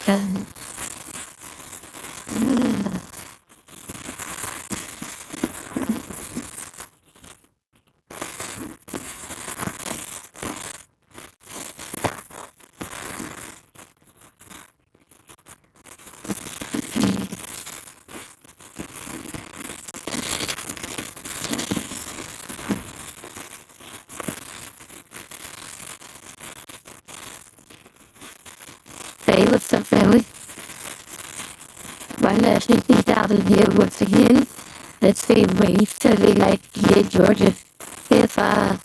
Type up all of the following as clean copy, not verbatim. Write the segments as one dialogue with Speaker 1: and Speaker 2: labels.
Speaker 1: Um, Hey, what's up, family? My national 3000 here once again. Let's say rain Saturday night here in Georgia. If and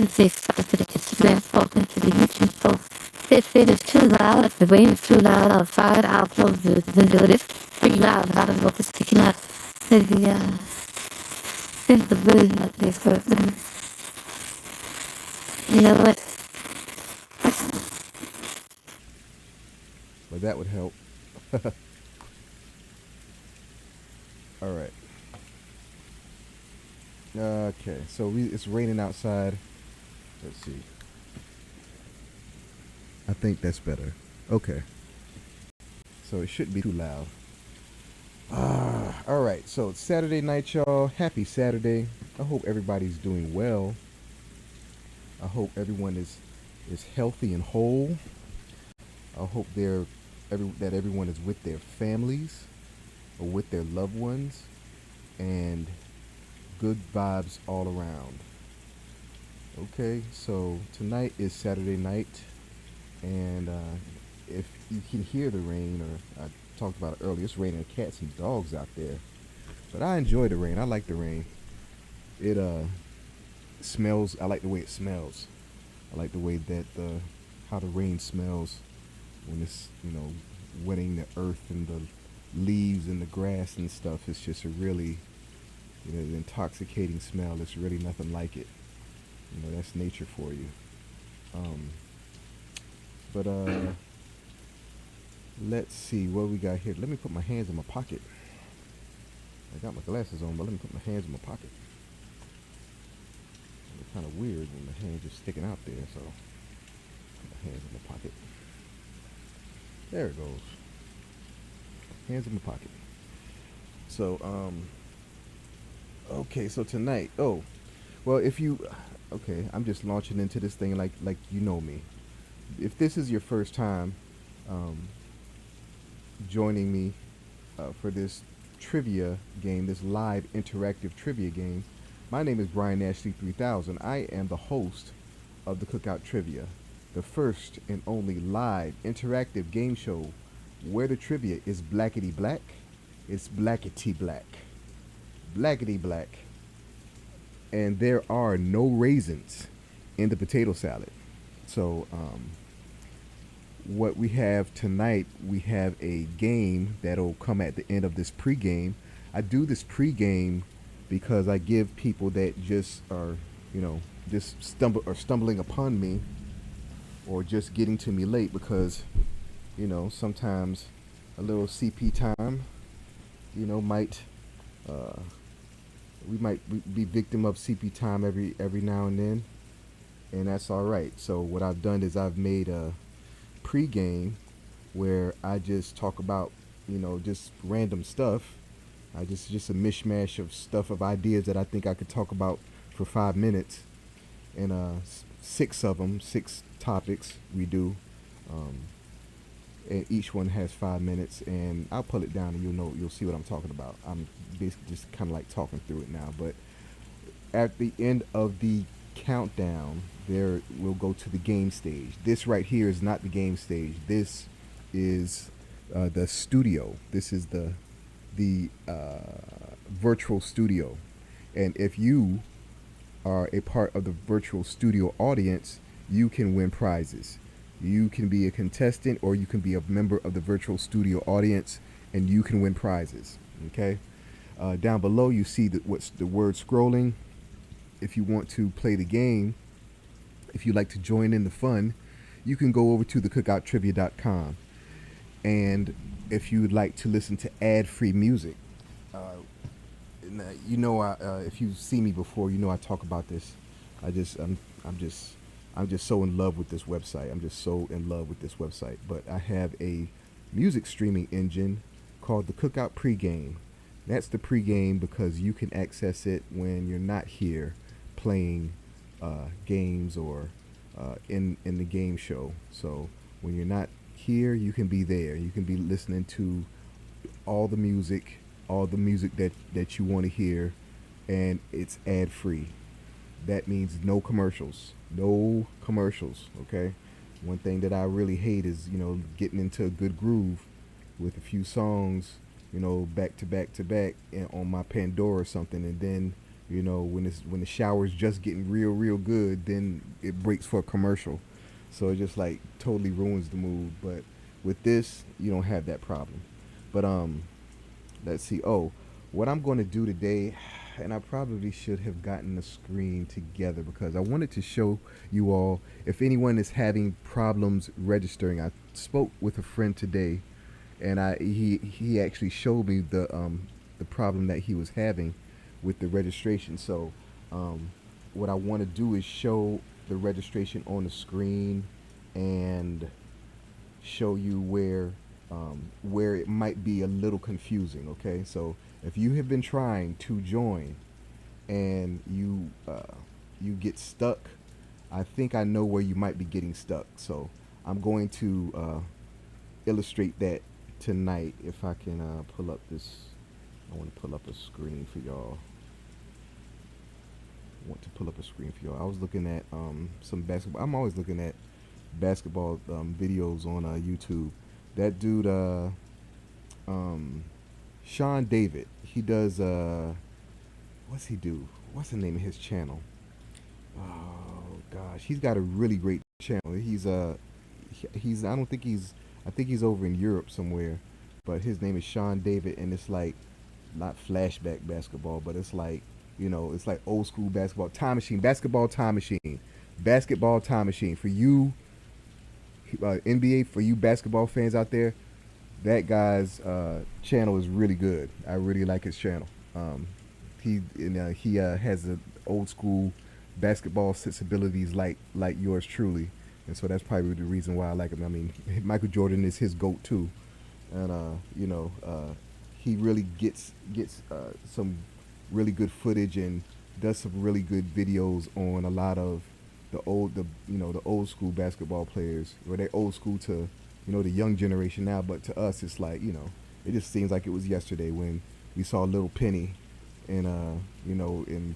Speaker 1: say something to the Instagram folk and to the YouTube folk. If it is too loud, if the rain is too loud outside, I'll close the door. It's pretty loud. I don't know if it's sticking out. Maybe, it's the really not this person. You know what?
Speaker 2: But that would help. All right. Okay, so it's raining outside. Let's see. I think that's better. Okay. So it shouldn't be too loud. All right, so it's Saturday night, y'all. Happy Saturday. I hope everybody's doing well. I hope everyone is healthy and whole. I hope that everyone is with their families or with their loved ones, and good vibes all around. Okay, so tonight is Saturday night, and if you can hear the rain, or I talked about it earlier, it's raining cats and dogs out there. But I enjoy the rain. I like the rain. It smells. I like the way it smells. I like the way that how the rain smells when it's wetting the earth and the leaves and the grass and stuff. It's just a really an intoxicating smell. It's really nothing like it. That's nature for you. But let's see what we got here. Let me put my hands in my pocket. I got my glasses on, but let me put my hands in my pocket. It's kind of weird when the hands are sticking out there, so put my hands in my pocket. There it goes. Hands in my pocket. So, okay, so tonight, well, okay, I'm just launching into this thing like you know me. If this is your first time joining me for this trivia game, this live interactive trivia game, my name is Brian Ashley 3000. I am the host of the Cookout Trivia, the first and only live interactive game show where the trivia is blackety black, it's blackety black, blackety black, and there are no raisins in the potato salad. So, what we have tonight, we have a game that'll come at the end of this pregame. I do this pregame because I give people that just are, just stumbling upon me, or just getting to me late, because, sometimes a little CP time, might we might be victim of CP time every now and then, and that's all right. So what I've done is I've made a pregame where I just talk about just random stuff. I just a mishmash of stuff, of ideas that I think I could talk about for 5 minutes, and six topics we do, and each one has 5 minutes, and I'll pull it down and you'll see what I'm talking about. I'm basically just kind of like talking through it now, but at the end of the countdown, there we'll go to the game stage. This right here is not the game stage. This is the studio. This is the virtual studio, and if you are a part of the virtual studio audience, you can win prizes. You can be a contestant, or you can be a member of the virtual studio audience, and you can win prizes. Okay. Down below, you see what's the word scrolling. If you want to play the game, if you'd like to join in the fun, you can go over to theCookoutTrivia.com. And if you would like to listen to ad-free music, if you see me before, I talk about this. I'm just I'm just so in love with this website. I'm just so in love with this website. But I have a music streaming engine called the Cookout pregame. That's the pregame because you can access it when you're not here playing games or in the game show. So when you're not here, you can be there. You can be listening to all the music, that you want to hear, and it's ad free. That means no commercials. No commercials, okay? One thing that I really hate is, getting into a good groove with a few songs, back to back to back on my Pandora or something, and then, when the shower's just getting real good, then it breaks for a commercial. So it just like totally ruins the mood. But with this, you don't have that problem. But let's see. Oh, what I'm going to do today, and I probably should have gotten the screen together because I wanted to show you all if anyone is having problems registering. I spoke with a friend today, and he actually showed me the problem that he was having with the registration. So um, what I want to do is show the registration on the screen and show you where it might be a little confusing. Okay, so if you have been trying to join and you get stuck, I think I know where you might be getting stuck. So I'm going to illustrate that tonight. If I can pull up this, I want to pull up a screen for y'all. I want to pull up a screen for y'all. I was looking at some basketball. I'm always looking at basketball videos on YouTube. That dude, Sean David, he does. What's he do? What's the name of his channel? Oh gosh, he's got a really great channel. He's. I don't think he's. I think he's over in Europe somewhere, but his name is Sean David, and it's like not flashback basketball, but it's like it's like old school basketball, time machine, basketball time machine, basketball time machine for you NBA, for you basketball fans out there. That guy's channel is really good. I really like his channel. He has a old school basketball sensibilities like yours truly, and so that's probably the reason why I like him. I mean, Michael Jordan is his goat too, and he really gets some really good footage and does some really good videos on a lot of the old school basketball players, or they're old school to the young generation now, but to us it's like it just seems like it was yesterday when we saw Little Penny and when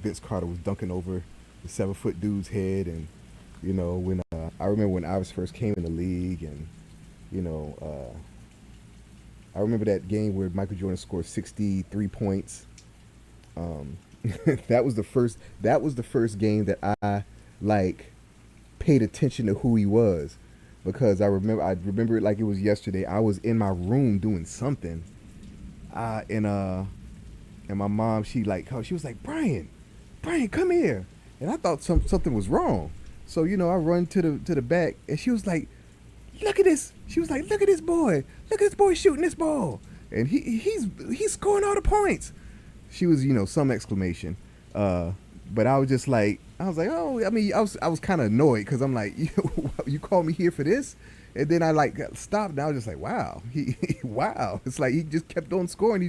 Speaker 2: Vince Carter was dunking over the 7 foot dude's head, and when I remember when I was first came in the league, and I remember that game where Michael Jordan scored 63 points. um, that was the first game that I like paid attention to who he was, because I remember it like it was yesterday. I was in my room doing something, and my mom, she was like, Brian, come here. And I thought something was wrong. So I run to the back, and she was like, look at this. She was like, look at this boy. Look at this boy shooting this ball, and he's scoring all the points. She was, some exclamation. But I was just like, oh, I mean, I was kind of annoyed because I'm like, you called me here for this, and then I like stopped, and I was just like, wow, wow. It's like he just kept on scoring.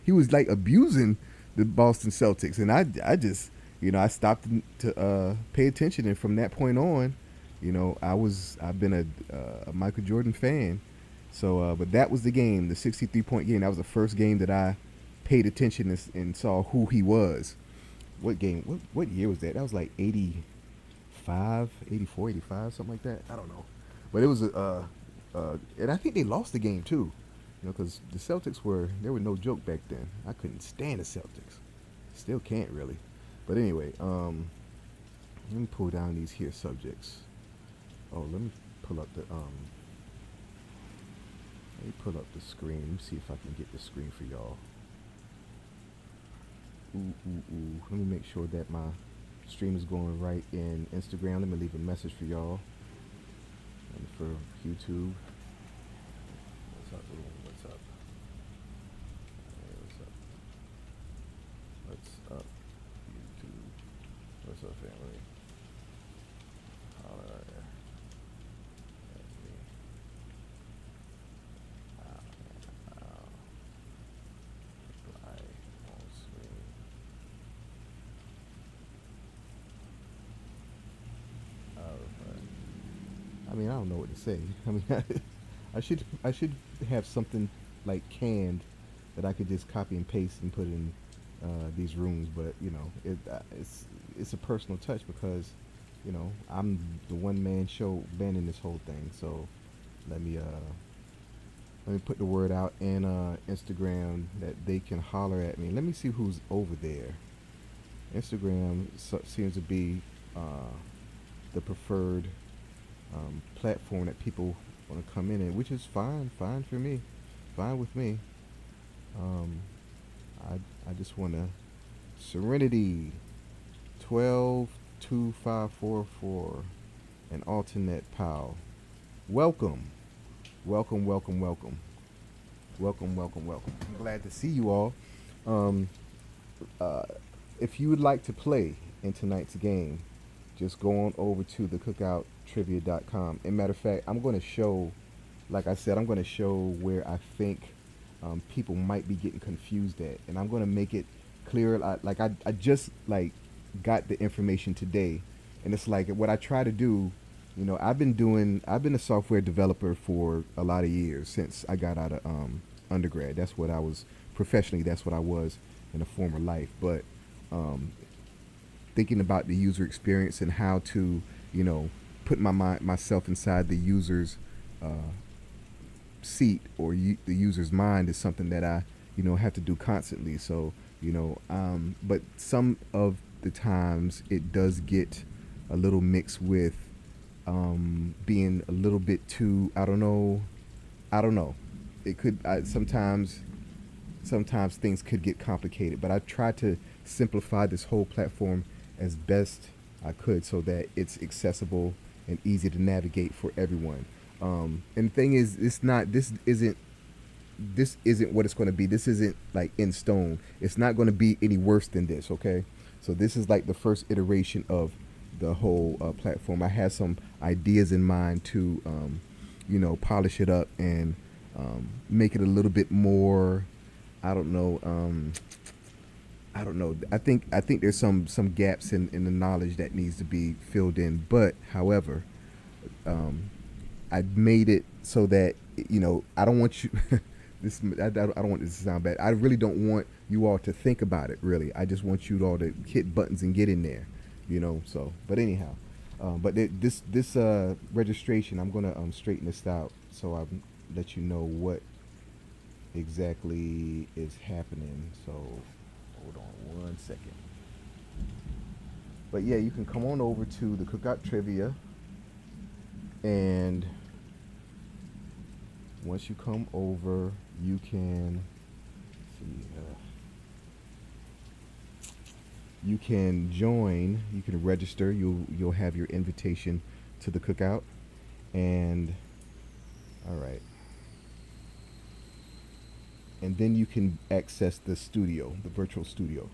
Speaker 2: He was like abusing the Boston Celtics, and I just, I stopped to pay attention, and from that point on, I've been a Michael Jordan fan. So, but that was the game, the 63-point game. That was the first game that I paid attention and saw who he was. What game? What year was that? That was like 85, 84, 85, something like that. I don't know. But it was and I think they lost the game too. Because the Celtics they were no joke back then. I couldn't stand the Celtics. Still can't really. But anyway, let me pull down these here subjects. Oh, let me pull up the screen. Let me see if I can get the screen for y'all. Ooh. Let me make sure that my stream is going right in Instagram. Let me leave a message for y'all. And for YouTube. What's up, everyone? What's up? Hey, what's up? YouTube. What's up, family? I mean, I don't know what to say. I mean, I should have something like canned that I could just copy and paste and put in these rooms, but it's a personal touch because I'm the one man show banning this whole thing. So let me uh let me put the word out in Instagram that they can holler at me. Let me see who's over there. Instagram seems to be uh, the preferred platform that people want to come in, which is fine for me, fine with me. Um, I just want to Serenity 122544 and alternate pal. Welcome, welcome, welcome. I'm glad to see you all. Um, uh, if you would like to play in tonight's game, just go on over to the cookouttrivia.com. And matter of fact, I'm going to show, like I said, I'm going to show where I think people might be getting confused at, and I'm going to make it clear. I just like got the information today, and it's like what I try to do. I've been a software developer for a lot of years since I got out of undergrad. That's what I was professionally. That's what I was in a former life. But um, thinking about the user experience and how to, put myself inside the user's uh, seat or the user's mind is something that I, have to do constantly. So, but some of the times it does get a little mixed with being a little bit too. I don't know. It could sometimes things could get complicated, but I try to simplify this whole platform as best I could so that it's accessible and easy to navigate for everyone. And the thing is, this isn't what it's going to be. This isn't like in stone. It's not going to be any worse than this. Okay, so this is like the first iteration of the whole platform. I have some ideas in mind to, polish it up and make it a little bit more. I don't know. I don't know. I think there's some gaps in the knowledge that needs to be filled in. But however, um, I made it so that I don't want you. I don't want this to sound bad. I really don't want you all to think about it. Really, I just want you all to hit buttons and get in there. So, but anyhow, this registration, I'm gonna straighten this out so I let you know what exactly is happening. So hold on 1 second. But yeah, you can come on over to the Cookout Trivia, and once you come over, you can see. You can join. You can register. You'll have your invitation to the cookout, and all right, and then you can access the studio, the virtual studio.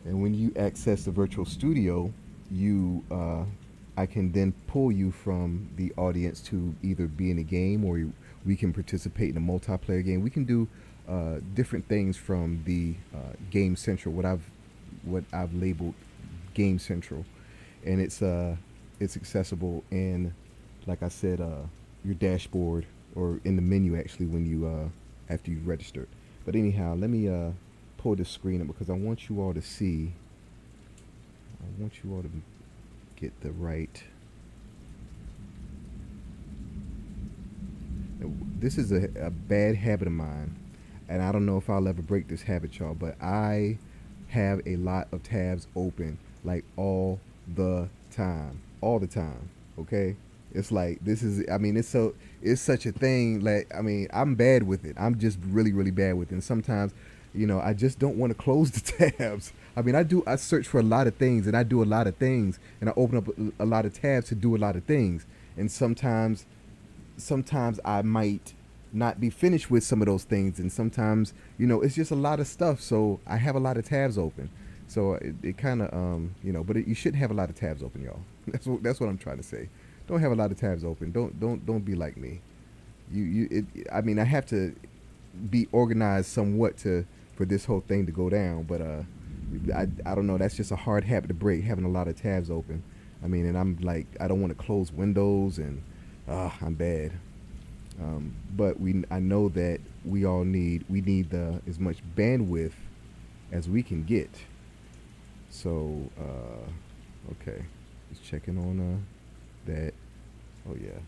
Speaker 2: And when you access the virtual studio, I can then pull you from the audience to either be in a game or we can participate in a multiplayer game. We can do different things from the Game Central, what I've labeled Game Central, and it's accessible in, like I said, your dashboard or in the menu actually when you after you registered. But anyhow, let me pull this screen up because I want you all to see. I want you all to get the right. This is a bad habit of mine, and I don't know if I'll ever break this habit, y'all. But I have a lot of tabs open like all the time. Okay, it's like this is. I mean, it's such a thing. Like I mean, I'm bad with it. I'm just really bad with it. And sometimes, I just don't want to close the tabs. I mean, I search for a lot of things and I do a lot of things and I open up a lot of tabs to do a lot of things. And sometimes I might not be finished with some of those things, and sometimes it's just a lot of stuff. So I have a lot of tabs open. So it kind of but you shouldn't have a lot of tabs open, y'all. That's what I'm trying to say. Don't have a lot of tabs open. Don't be like me. I mean, I have to be organized somewhat to for this whole thing to go down, but I don't know. That's just a hard habit to break, having a lot of tabs open. I mean, and I'm like, I don't want to close windows, and I'm bad. But I know that we need the as much bandwidth as we can get. So okay, just checking on that. Oh yeah,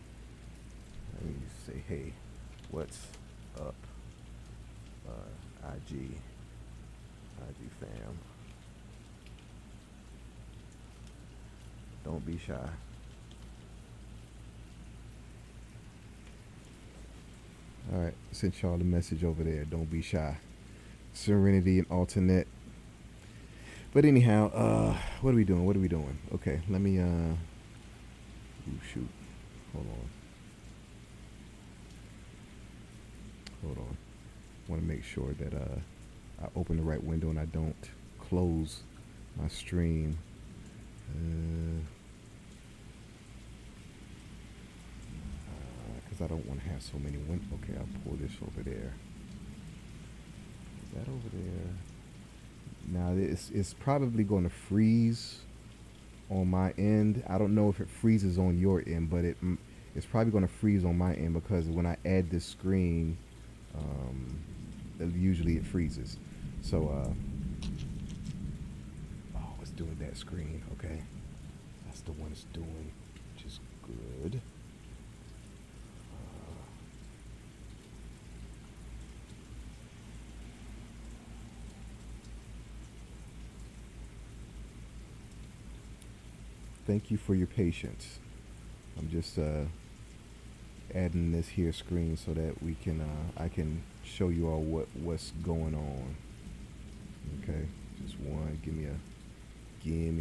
Speaker 2: let me say hey, what's up, IG fam? Don't be shy. All right, sent y'all the message over there. Don't be shy. Serenity and alternate. But anyhow, what are we doing? What are we doing? Okay, let me ooh, shoot. Hold on. Hold on. Want to make sure that I open the right window and I don't close my stream. Because I don't want to have so many windows. Okay, I'll pull this over there. Is that over there? Now it's probably going to freeze on my end. I don't know if it freezes on your end, but it's probably going to freeze on my end because when I add this screen, um, usually it freezes. So oh, it's doing that screen. Okay, that's the one it's doing, which is good. Thank you for your patience. I'm just adding this here screen so that we can I can show you all what's going on. Okay, just one. Give me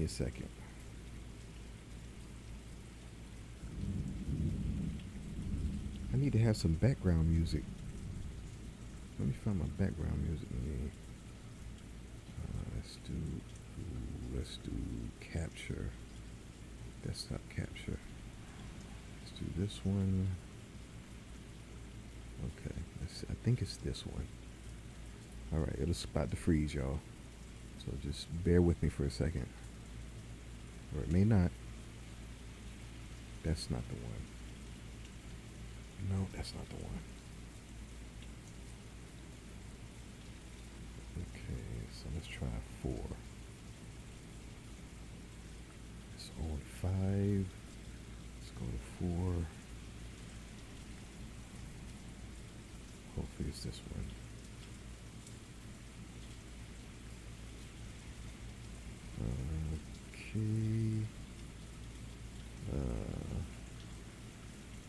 Speaker 2: a second. I need to have some background music. Let me find my background music. Let's do capture. Desktop capture. Let's do this one. Okay, I think it's this one. All right, it'll spot the freeze, y'all. So just bear with me for a second, or it may not. That's not the one. No, that's not the one. Okay, so let's try 4. It's on 5. Let's go to 4. Hopefully it's this one. Okay.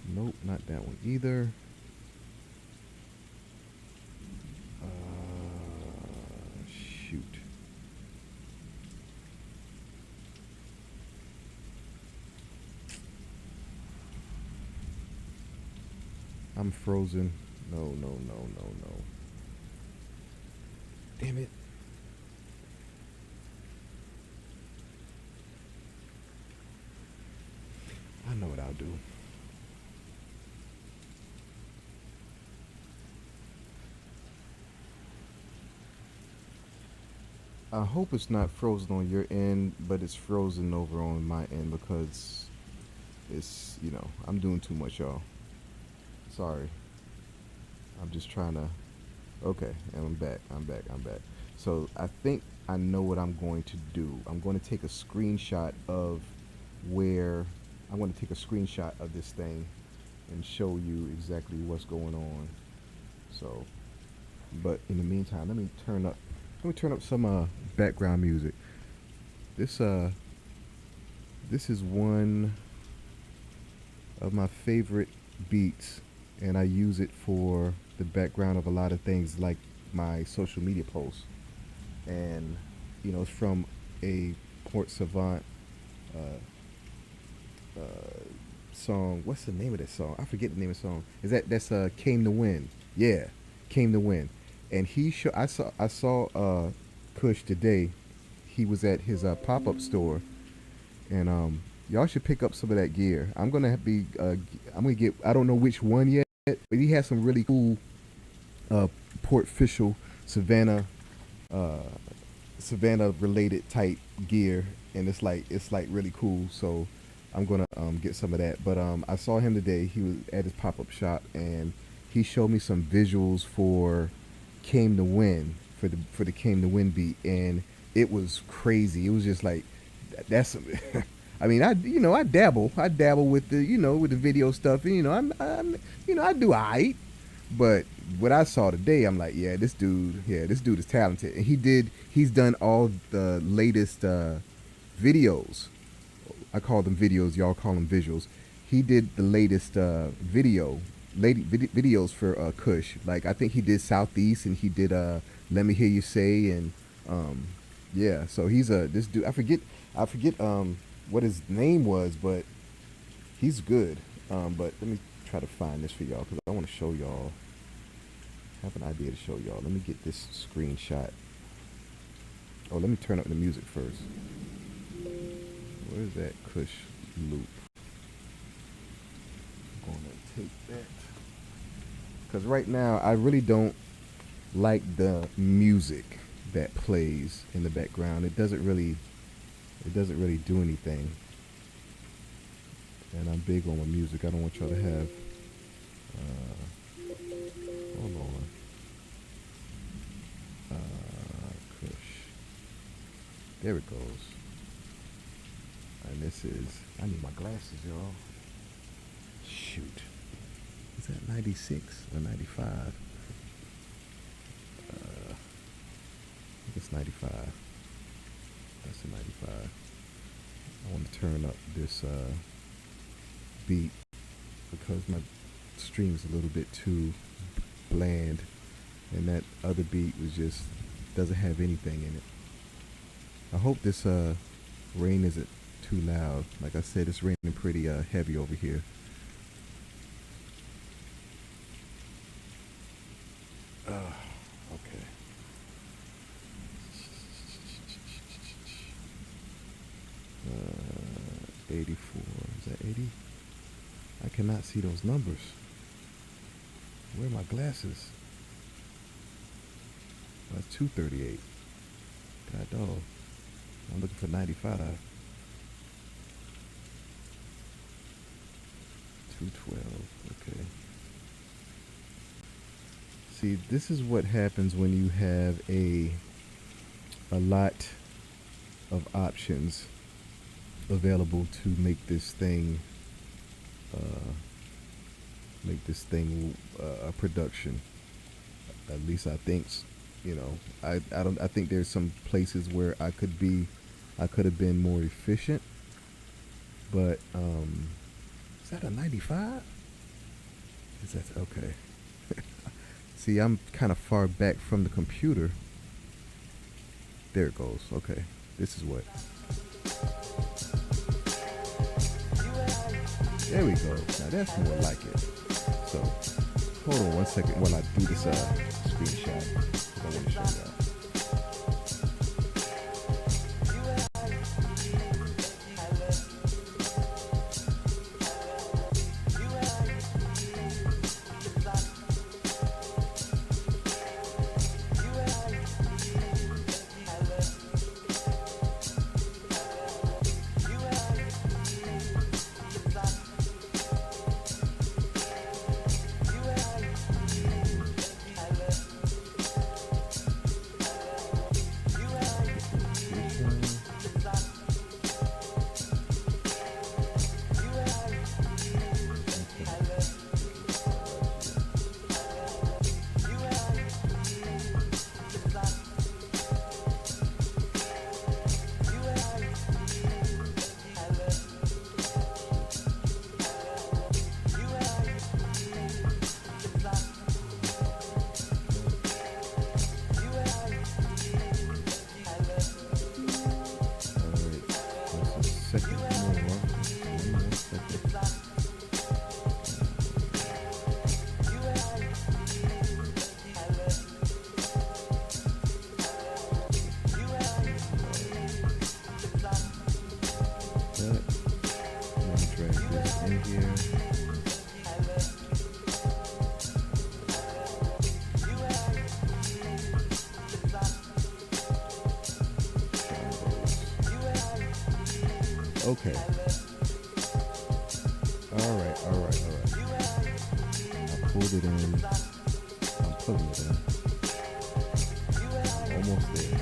Speaker 2: Nope, not that one either. Shoot. I'm frozen. No. Damn it. I know what I'll do. I hope it's not frozen on your end, but it's frozen over on my end because I'm doing too much, y'all. Sorry. I'm just trying to. Okay, and I'm back. So I think I know what I'm going to do. I'm going to take a screenshot of where. I'm going to take a screenshot of this thing and show you exactly what's going on. So, but in the meantime, let me turn up some background music. This is one of my favorite beats, and I use it for the background of a lot of things like my social media posts. And it's from a Port Savant uh, song. What's the name of that song? I forget the name of the song. That's Came to Win? Yeah, Came to Win. And I saw Kush today. he was at his pop-up store, and y'all should pick up some of that gear. I'm gonna get, I don't know which one yet, but he has some really cool Port Fishel, Savannah, uh, Savannah related type gear, and it's like really cool. So I'm gonna get some of that. But I saw him today. He was at his pop up shop, and he showed me some visuals for "Came to Win" for the "Came to Win" beat, and it was crazy. It was just like that's. I mean, I dabble with the with the video stuff, and I do alright. But what I saw today, I'm like, this dude is talented, and he's done all the latest videos. I call them videos, y'all call them visuals. He did the latest videos for Kush. Like I think he did Southeast, and he did Let Me Hear You Say, and yeah. So he's this dude. I forget what his name was, but he's good. But let me try to find this for y'all because I want to show y'all. I have an idea to show y'all. Let me get this screenshot. Oh, let me turn up the music first. Where's that Kush loop? I'm gonna take that because right now I really don't like the music that plays in the background. It doesn't really do anything. And I'm big on my music. I don't want y'all to have. Hold on. Kush. There it goes. And this is. I need my glasses, y'all. Shoot. Is that 96 or 95? I think it's 95. That's a 95. I want to turn up this beat because my stream is a little bit too bland, and that other beat was just doesn't have anything in it. I hope this rain isn't too loud. Like I said, it's raining pretty heavy over here. Okay. 84. Is that 80? I cannot see those numbers. Where are my glasses? That's 238. God dog. I'm looking for 95. 212. Okay. See, this is what happens when you have a lot of options available to make this thing a production. At least I think, I think there's some places where I could have been more efficient, but is that a 95? Is that okay? See, I'm kind of far back from the computer. There it goes. Okay, this is what. There we go. Now that's more like it. So, hold on one second while I do this screenshot. I want to show y'all. All right, all right, all right. I pulled it in. I'm pulling it in. I'm almost there.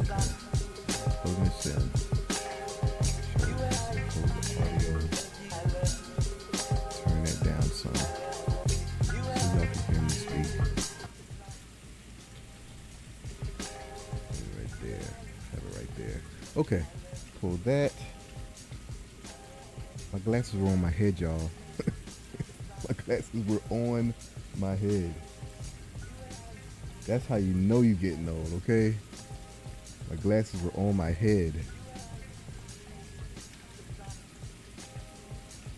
Speaker 2: Okay. Pulling this in. Show the audio. Turn that down some so y'all can hear me speak. Right there. Have it right there. Okay. Pull that. My glasses were on my head, y'all. My glasses were on my head. That's how you know you're getting old, okay? My glasses were on my head.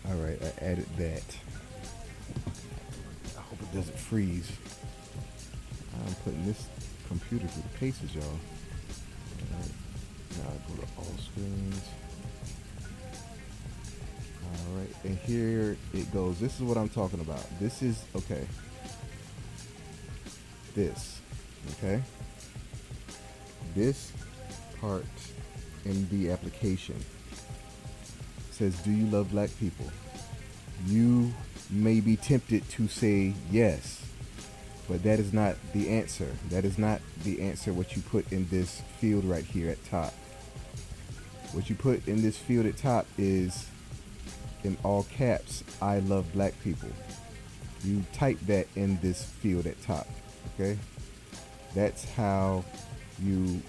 Speaker 2: All right, I added that. I hope it doesn't freeze. I'm putting this computer through the paces, y'all. All right, now I go to all screens. All right, and here it goes. This is what I'm talking about. This is, okay. This, okay? This part in the application says, do you love black people? You may be tempted to say yes, but that is not the answer. That is not the answer what you put in this field right here at top. What you put in this field at top is, in all caps, I love black people. You type that in this field at top, okay? That's how you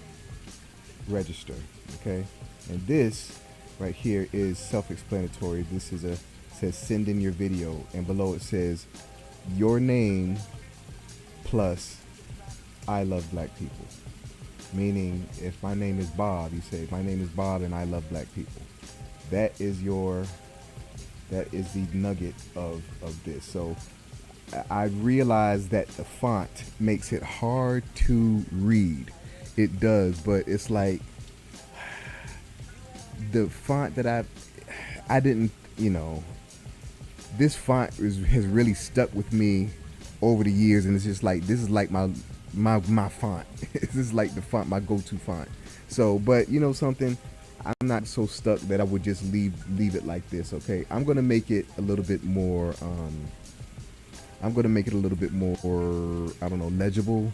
Speaker 2: register, okay? And this right here is self-explanatory. This is says send in your video, and below it says your name plus I love black people. Meaning, if my name is Bob, you say my name is Bob and I love black people. That is the nugget of this. So I realize that the font makes it hard to read. It does, but it's like the font that I didn't, this font has really stuck with me over the years, and it's just like, this is like my font. This is like the font, my go-to font. So, but you know something, I'm not so stuck that I would just leave it like this. Okay, I'm gonna make it a little bit more. I'm gonna make it a little bit more, I don't know, legible.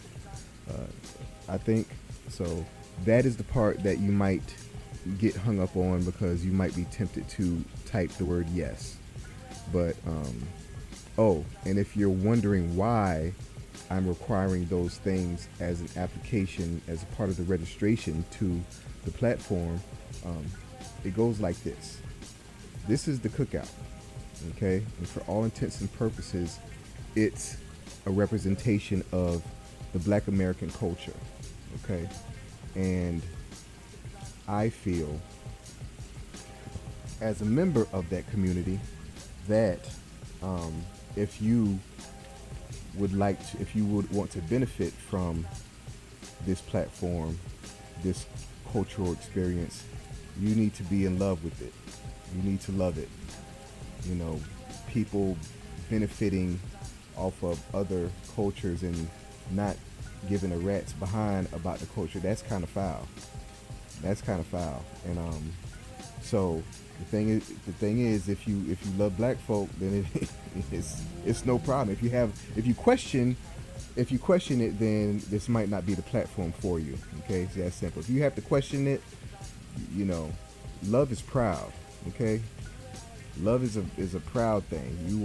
Speaker 2: I think so. That is the part that you might get hung up on, because you might be tempted to type the word yes. But oh, and if you're wondering why I'm requiring those things as an application, as a part of the registration to the platform, it goes like this. This is the Cookout, okay? And for all intents and purposes, it's a representation of the Black American culture, okay? And I feel, as a member of that community, that if you would want to benefit from this platform, this cultural experience, you need to be in love with it. You need to love it. People benefiting off of other cultures and not giving a rat's behind about the culture, that's kind of foul. That's kind of foul. And so the thing is, if you love black folk, then it's no problem. If you question it, then this might not be the platform for you. Okay, it's that simple. If you have to question it, love is proud. Okay, love is a proud thing. You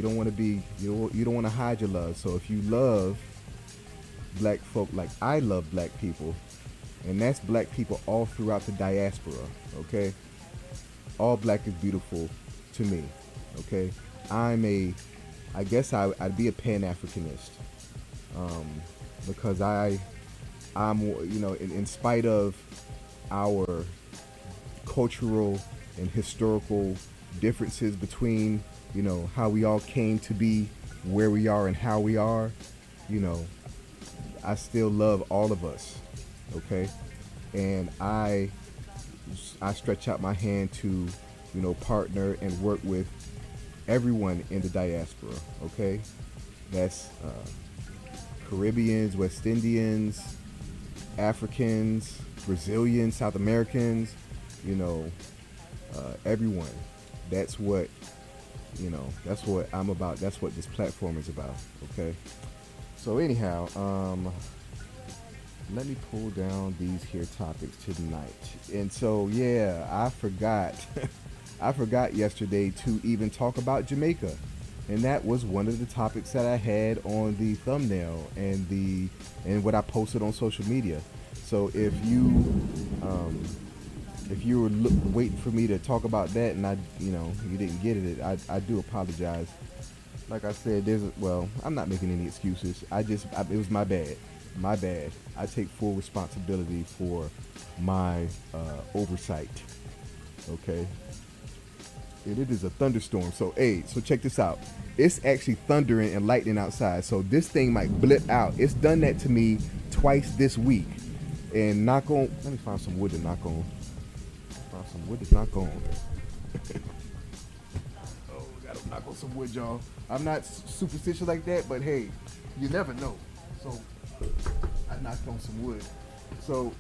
Speaker 2: don't want to hide your love. So if you love black folk like I love black people, and that's black people all throughout the diaspora, okay? All black is beautiful to me, okay? I guess I'd be a Pan-Africanist, because I'm in spite of our cultural and historical differences between, how we all came to be where we are and how we are, I still love all of us, okay? And I stretch out my hand to, partner and work with everyone in the diaspora, okay? That's Caribbeans, West Indians, Africans, Brazilians, South Americans, you know, everyone. That's what, that's what I'm about. That's what this platform is about. Okay. So anyhow, let me pull down these here topics tonight. And so yeah, I forgot, I forgot yesterday to even talk about Jamaica, and that was one of the topics that I had on the thumbnail and what I posted on social media. So if you were waiting for me to talk about that and you didn't get it, I do apologize. Like I said, I'm not making any excuses. It was my bad. I take full responsibility for my oversight. Okay, and it is a thunderstorm. So so check this out. It's actually thundering and lightning outside. So this thing might blip out. It's done that to me twice this week. And knock on. Let me find some wood to knock on. Find some wood to knock on. Oh, gotta knock on some wood, y'all. I'm not superstitious like that, but hey, you never know. So I knocked on some wood. So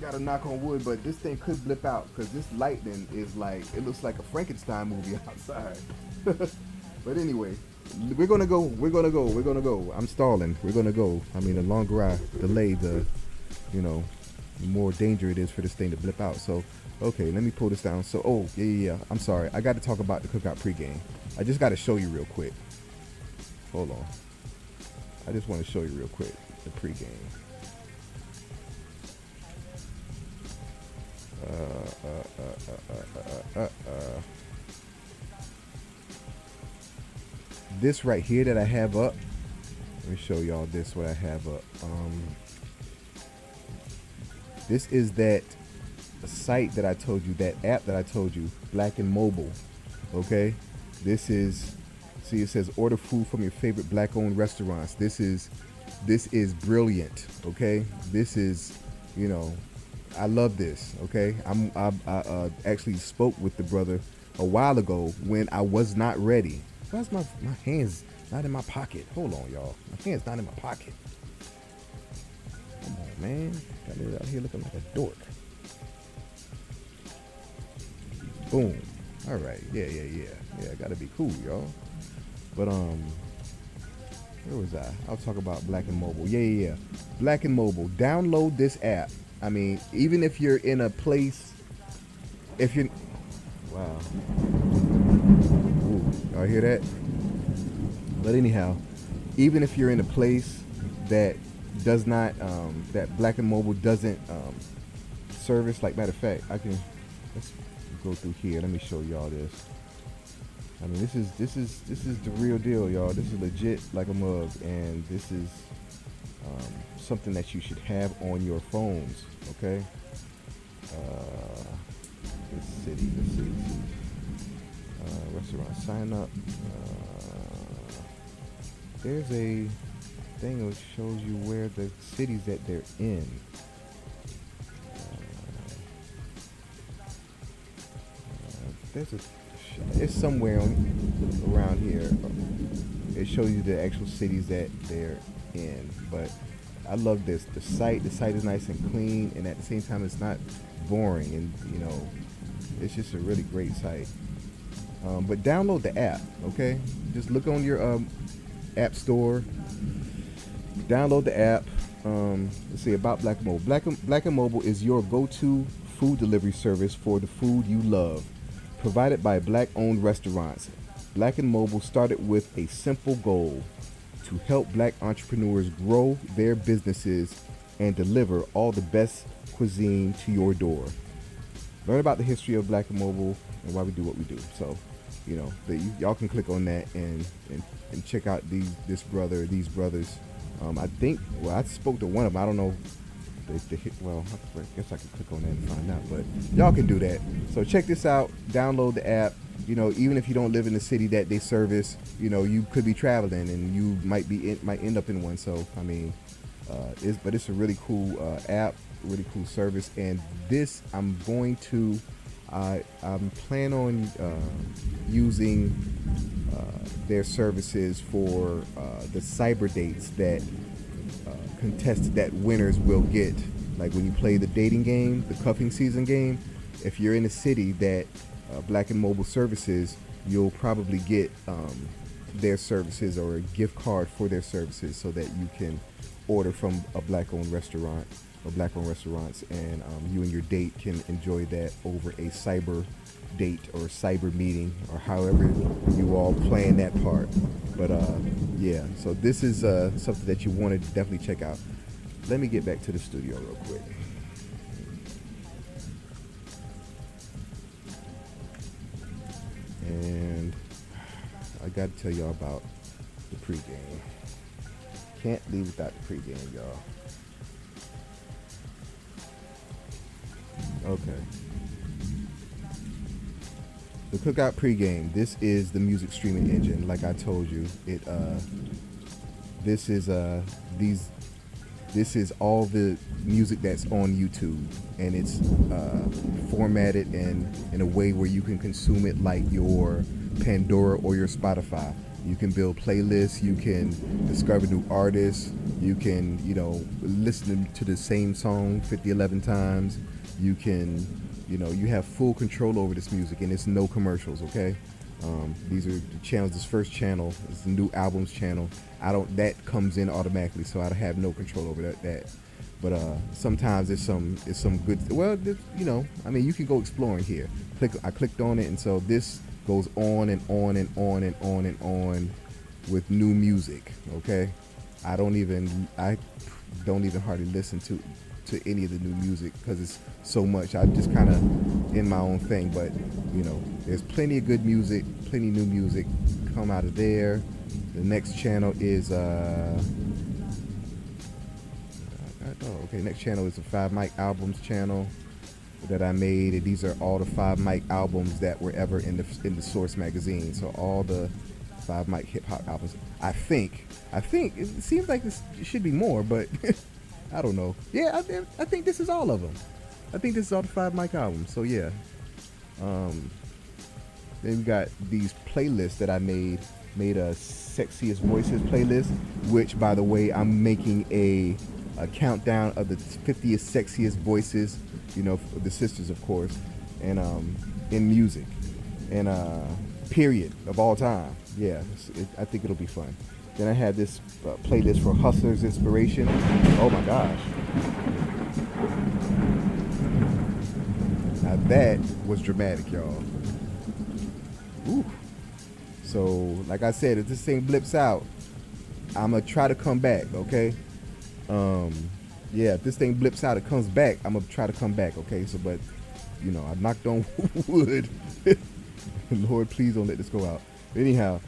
Speaker 2: gotta knock on wood, but this thing could blip out because this lightning is like, it looks like a Frankenstein movie outside. But anyway, we're gonna go. I'm stalling. We're gonna go. I mean, the longer I delay, the more danger it is for this thing to blip out. So okay, let me pull this down. So yeah. I'm sorry. I got to talk about the Cookout pregame. I just got to show you real quick. Hold on. I just want to show you real quick the pregame. This right here that I have up. Let me show y'all this what I have up. This is that site that I told you, that app that I told you, Black and Mobile. Okay, this is. See, it says order food from your favorite black-owned restaurants. This is brilliant. Okay, this is, I love this. Okay, I actually spoke with the brother a while ago when I was not ready. Why's my hands not in my pocket? Hold on, y'all. My hands not in my pocket. Come on, man. Got it out here looking like a dork. Boom. All right. Yeah. Gotta be cool, y'all. But where was I? I'll talk about Black and Mobile. Yeah. Black and Mobile. Download this app. I mean, even if you're in a place, wow. Ooh, y'all hear that? But anyhow, even if you're in a place that does not, that Black and Mobile doesn't service. Like, matter of fact, let's go through here. Let me show y'all this. I mean, this is the real deal, y'all. This is legit like a mug, and this is something that you should have on your phones. Okay. The city. Restaurant sign up. There's a thing which shows you where the cities that they're in. It's somewhere around here. It shows you the actual cities that they're in. But I love this. The site is nice and clean, and at the same time, it's not boring. And it's just a really great site. But download the app. Okay, just look on your app store. Download the app. Let's see about Black and Mobile. Black and Mobile is your go-to food delivery service for the food you love. Provided by Black-owned restaurants, Black and Mobile started with a simple goal: to help Black entrepreneurs grow their businesses and deliver all the best cuisine to your door. Learn about the history of Black and Mobile and why we do what we do. So, y'all can click on that and check out these brothers. I spoke to one of them. I don't know. I guess I can click on that and find out, but y'all can do that. So check this out. Download the app. Even if you don't live in the city that they service, you could be traveling and you might end up in one. So I mean, it's a really cool app, really cool service. And this I'm plan on using their services for the cyber dates that contested that winners will get. Like when you play the dating game, the cuffing season game, if you're in a city that Black and Mobile services, you'll probably get their services or a gift card for their services so that you can order from a black-owned restaurant or black-owned restaurants, and you and your date can enjoy that over a cyber date or cyber meeting or however you all plan that part. But yeah, so this is something that you want to definitely check out. Let me get back to the studio real quick. And I got to tell y'all about the pregame. Can't leave without the pregame, y'all. Okay. The Cookout pregame. This is the music streaming engine. Like I told you, this is all the music that's on YouTube, and it's formatted in a way where you can consume it like your Pandora or your Spotify. You can build playlists, you can discover new artists, you can, listen to the same song 11 times. You can, you have full control over this music, and it's no commercials, okay? These are the channels. This first channel is the new albums channel. That comes in automatically, so I have no control over that. But sometimes it's some good. Well, you can go exploring here. I clicked on it, and so this goes on and on and on and on and on with new music. Okay, I don't even hardly listen to any of the new music because it's so much. I just kind of in my own thing, but there's plenty of good music, plenty of new music come out of there. The next channel is next channel is the 5 Mic Albums channel that I made, and these are all the 5 Mic albums that were ever in the Source magazine. So all the 5 Mic hip hop albums. I think it seems like this should be more, but I don't know. Yeah, I think this is all of them. I think this is all the 5 Mic albums. So yeah. Then we got these playlists that I made a Sexiest Voices playlist, which, by the way, I'm making a countdown of the 50th sexiest voices, the sisters, of course, and in music, and period, of all time. Yeah, I think it'll be fun. Then I had this playlist for Hustlers Inspiration. Oh my gosh. Now that was dramatic, y'all. Ooh. So, like I said, if this thing blips out, I'm going to try to come back, okay? Yeah, if this thing blips out, it comes back, I'm going to try to come back, okay? So, but, I knocked on wood. Lord, please don't let this go out. Anyhow,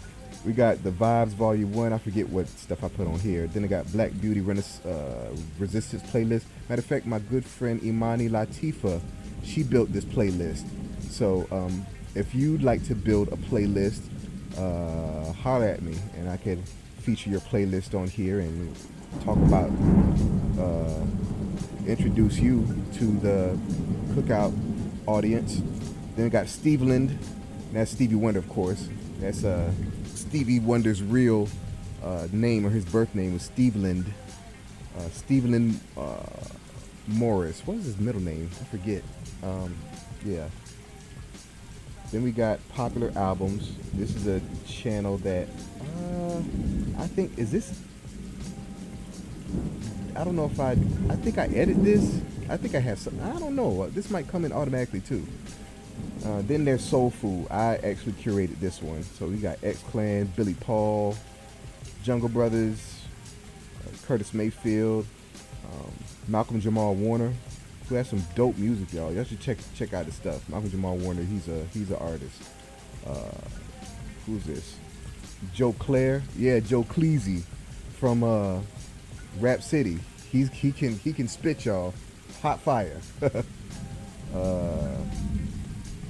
Speaker 2: we got the Vibes Volume 1. I forget what stuff I put on here. Then I got Black Beauty Resistance playlist. Matter of fact, my good friend Imani Latifa, she built this playlist. So, if you'd like to build a playlist, holler at me, and I can feature your playlist on here and talk about, introduce you to the Cookout audience. Then we got Steveland. That's Stevie Wonder, of course. That's Stevie Wonder's real name, or his birth name was Steveland. Steveland Morris. What is his middle name? I forget. Yeah. Then we got Popular Albums. This is a channel that I think, is this, I don't know if I think I edit this. I think I have some, I don't know. This might come in automatically too. Then there's Soul Food. I actually curated this one. So we got X Clan, Billy Paul, Jungle Brothers, Curtis Mayfield, Malcolm Jamal Warner, who has some dope music, y'all. Y'all should check out his stuff. Malcolm Jamal Warner, he's an artist. Who's this? Joe Claire. Yeah, Joe Cleasy from Rap City. He can spit, y'all. Hot fire.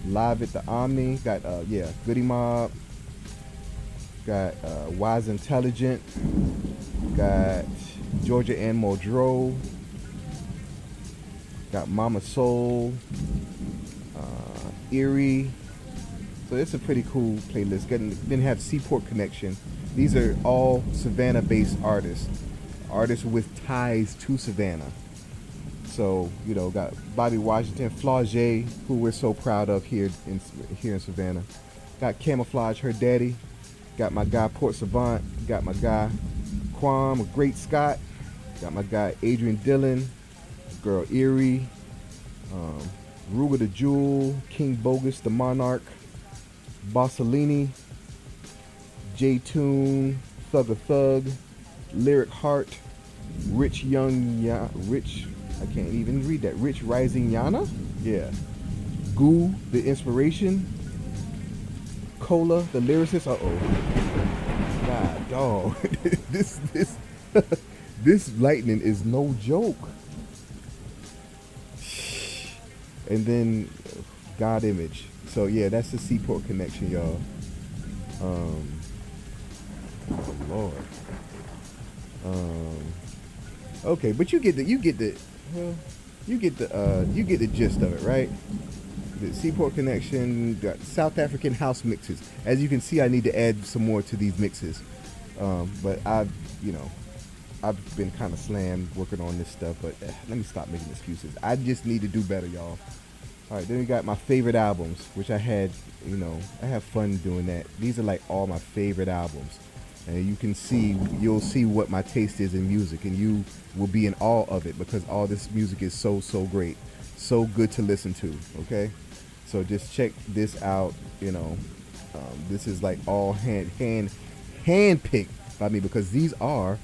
Speaker 2: Live at the Omni. Got Goody Mob. Got Wise Intelligent. Got Georgia Ann Muldrow. Got Mama Soul. Erie. So it's a pretty cool playlist. Then have Seaport Connection. These are all Savannah-based artists artist with ties to Savannah. So, got Bobby Washington, Flau'jae, who we're so proud of here in Savannah. Got Camouflage, her daddy. Got my guy Port Savant. Got my guy Quam, a Great Scott. Got my guy Adrian Dillon, girl Erie, Ruga the Jewel, King Bogus, the Monarch, Bossolini, J Tune, Thugger Thug, Lyric Heart, Rich Rich, I can't even read that. Rich Rising Yana? Yeah. Goo, the Inspiration. Cola, the lyricist. God, dog. this this lightning is no joke. And then God Image. So yeah, that's the Seaport Connection, y'all. Oh Lord. Okay, but you get the gist of it, right? The Seaport Connection, got South African house mixes. As you can see, I need to add some more to these mixes. But I've been kind of slammed working on this stuff, but let me stop making excuses. I just need to do better, y'all. All right, then we got my favorite albums, which I have fun doing that. These are like all my favorite albums. And you'll see what my taste is in music, and you will be in awe of it because all this music is so great, so good to listen to. Okay, so just check this out. This is like all hand picked by me because these are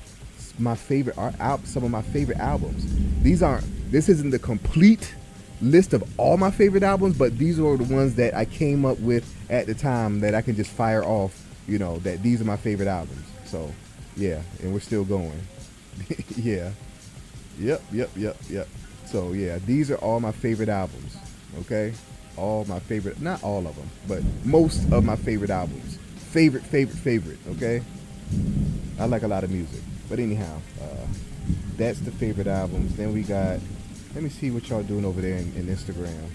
Speaker 2: my favorite some of my favorite albums. This isn't the complete list of all my favorite albums, but these are the ones that I came up with at the time that I can just fire off. That these are my favorite albums. So, yeah, and we're still going. Yeah. Yep. So, yeah, these are all my favorite albums. Okay? All my favorite, not all of them, but most of my favorite albums. Favorite. Okay? I like a lot of music. But anyhow, that's the favorite albums. Then we got, let me see what y'all doing over there in Instagram.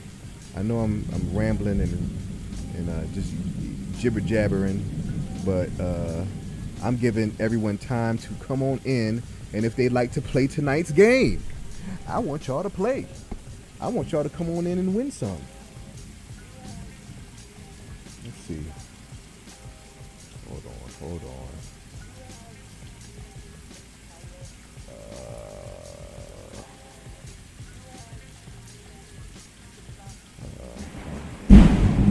Speaker 2: I know I'm rambling and just jibber jabbering. But I'm giving everyone time to come on in, and if they'd like to play tonight's game, I want y'all to play. I want y'all to come on in and win some. Let's see. Hold on.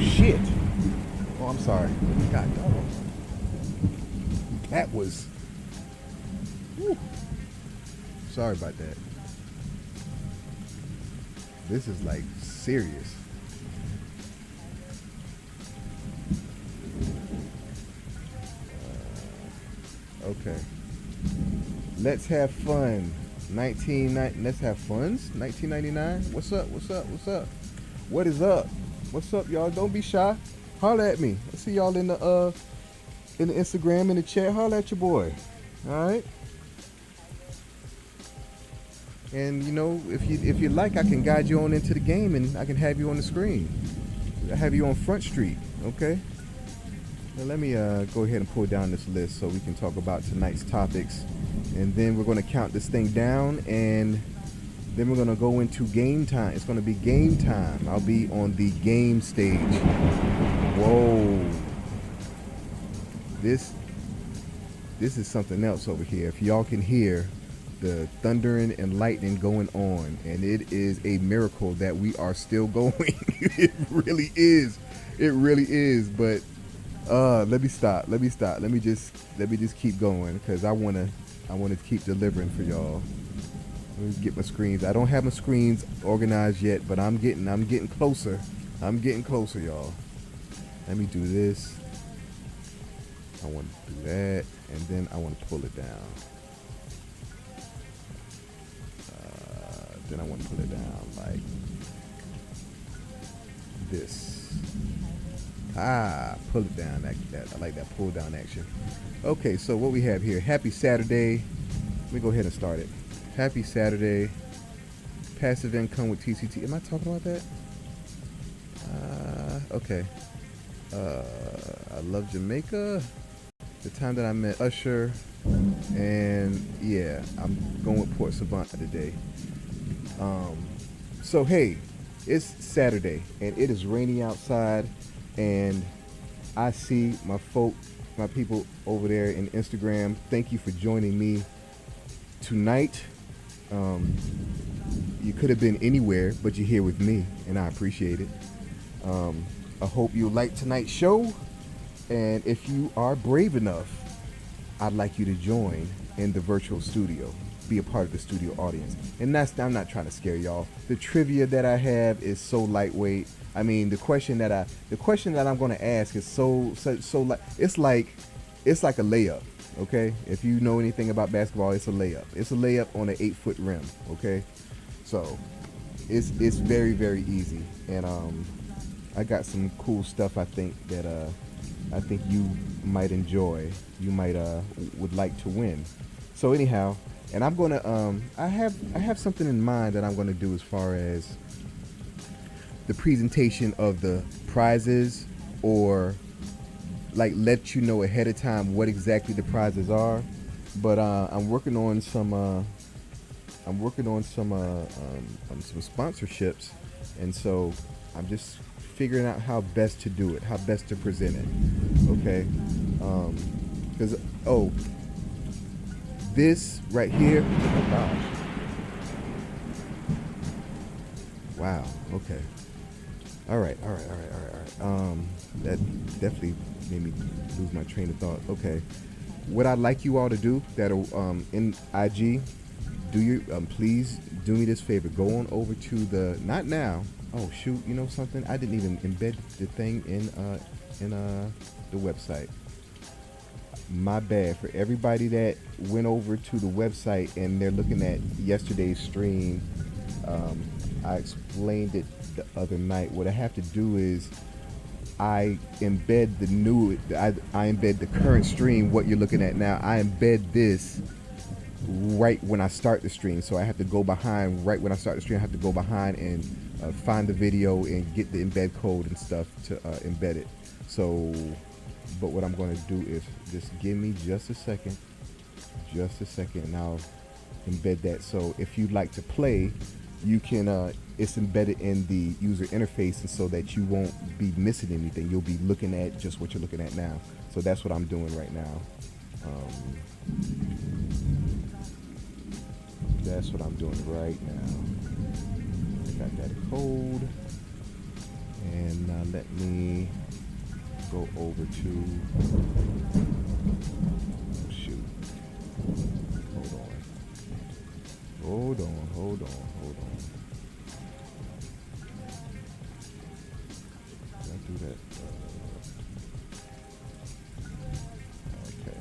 Speaker 2: Shit. Oh, I'm sorry. God dog. That was. Whew. Sorry about that. This is like serious. Okay. Let's have fun. Let's have funds. 1999. What's up? What is up? What's up, y'all? Don't be shy. Holler at me. I see y'all in the Instagram, in the chat. Holler at your boy. All right. And if you like, I can guide you on into the game, and I can have you on the screen. I have you on Front Street. Okay. Now let me go ahead and pull down this list so we can talk about tonight's topics, and then we're going to count this thing down, and then we're going to go into game time. It's going to be game time. I'll be on the game stage. Whoa. This is something else over here. If y'all can hear the thundering and lightning going on, and it is a miracle that we are still going. It really is. But let me stop. Let me just keep going, because I want to keep delivering for y'all. Let me get my screens. I don't have my screens organized yet, but I'm getting closer. I'm getting closer, y'all. Let me do this. I want to do that, and then I want to pull it down. Then I want to pull it down like this. Pull it down. That I like that pull down action. Okay, so what we have here? Happy Saturday. Let me go ahead and start it. Happy Saturday. Passive income with TCT. Am I talking about that? Okay. I love Jamaica. The time that I met Usher. And yeah, I'm going with Port Savant today. Um, so hey, it's Saturday and it is rainy outside, and I see my people over there in Instagram. Thank you for joining me tonight. Um, you could have been anywhere, but you're here with me, and I appreciate it. Um, I hope you like tonight's show, and if you are brave enough, I'd like you to join in the virtual studio, be a part of the studio audience. And I'm not trying to scare y'all. The trivia that I have is so lightweight. I mean, the question that I'm going to ask is so like it's like a layup. Okay, if you know anything about basketball, it's a layup. It's a layup on an 8-foot rim. Okay, so it's very easy, and I got some cool stuff. I think you might enjoy. You might would like to win. So anyhow, and I'm gonna I have something in mind that I'm gonna do as far as the presentation of the prizes, or like let you know ahead of time what exactly the prizes are. But I'm working on some sponsorships, and so I'm just figuring out how best to do it, how best to present it. Okay, because oh, this right here, oh gosh, wow, okay, all right. That definitely made me lose my train of thought. Okay, what I'd like you all to do that'll in IG, do you please do me this favor. Go on over to the not now. Oh shoot, you know something? I didn't even embed the thing in the website. My bad for everybody that went over to the website and they're looking at yesterday's stream. Um, I explained it the other night. What I have to do is I embed the current stream, what you're looking at now. I embed this right when I start the stream. So I have to go behind right when I start the stream. I have to go behind and find the video and get the embed code and stuff to embed it. So, but what I'm going to do is just give me just a second, and I'll embed that. So if you'd like to play, you can. It's embedded in the user interface, and so that you won't be missing anything. You'll be looking at just what you're looking at now. So that's what I'm doing right now. That's what I'm doing right now. I got that code, and now let me go over to. Oh shoot! Hold on. Did I do that? Okay.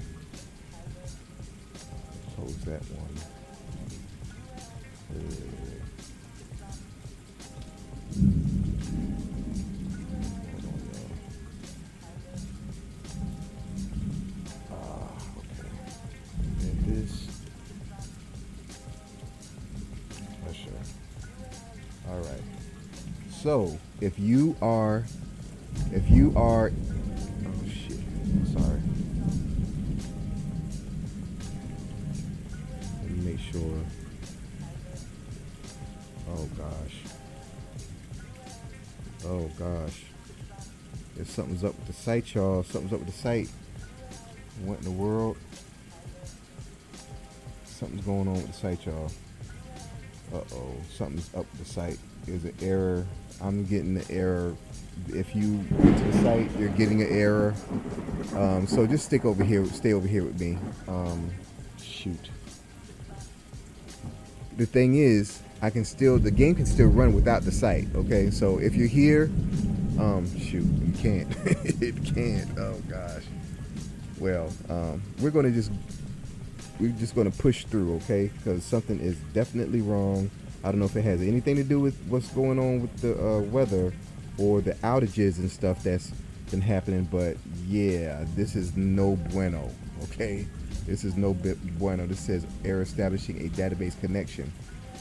Speaker 2: Close that one. Hold on, y'all. Okay. And this. Usher. All right. So if you are, oh shit, sorry. Let me make sure. Oh gosh. Oh gosh. If something's up with the site, y'all. Something's up with the site. What in the world? Something's going on with the site, y'all. Uh-oh. Something's up with the site. There's an error. I'm getting the error. If you get to the site, you're getting an error. So just stay over here with me. Shoot. The thing is, the game can still run without the site. Okay, so if you're here, shoot, you can't. It can't. Oh gosh. Well, we're just gonna push through, okay? Because something is definitely wrong. I don't know if it has anything to do with what's going on with the weather or the outages and stuff that's been happening, but yeah, this is no bueno, okay? This is no bit bueno. This says error establishing a database connection.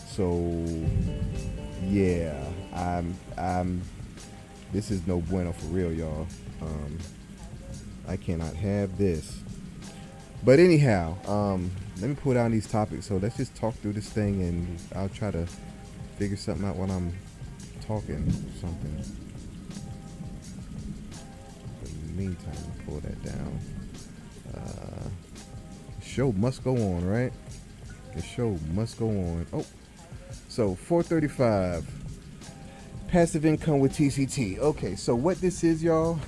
Speaker 2: So yeah, this is no bueno for real, y'all. I cannot have this. But anyhow, let me pull down these topics. So let's just talk through this thing, and I'll try to figure something out while I'm talking. Something. In the meantime, pull that down. Show must go on, right? The show must go on. Oh, so 435. Passive income with TCT. Okay, so what this is, y'all,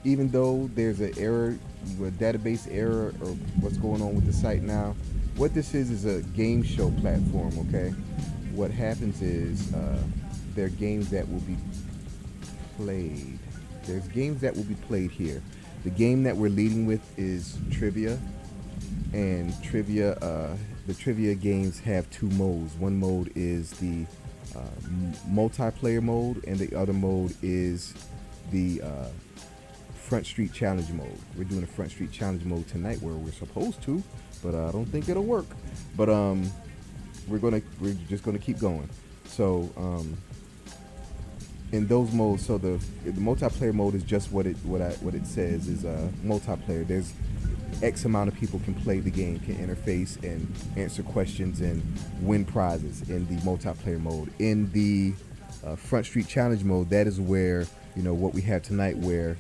Speaker 2: even though there's an error, a database error, or what's going on with the site now, what this is a game show platform, okay? What happens is there are games that will be played. There's games that will be played here. The game that we're leading with is trivia, and trivia, the trivia games have two modes. One mode is the multiplayer mode, and the other mode is the Front Street Challenge mode. We're doing a Front Street Challenge mode tonight, where we're supposed to, but I don't think it'll work. But we're just gonna keep going. So in those modes, so the multiplayer mode is just what it says is multiplayer. There's X amount of people can play the game, can interface and answer questions and win prizes in the multiplayer mode. In the Front Street Challenge mode, that is where, what we have tonight, where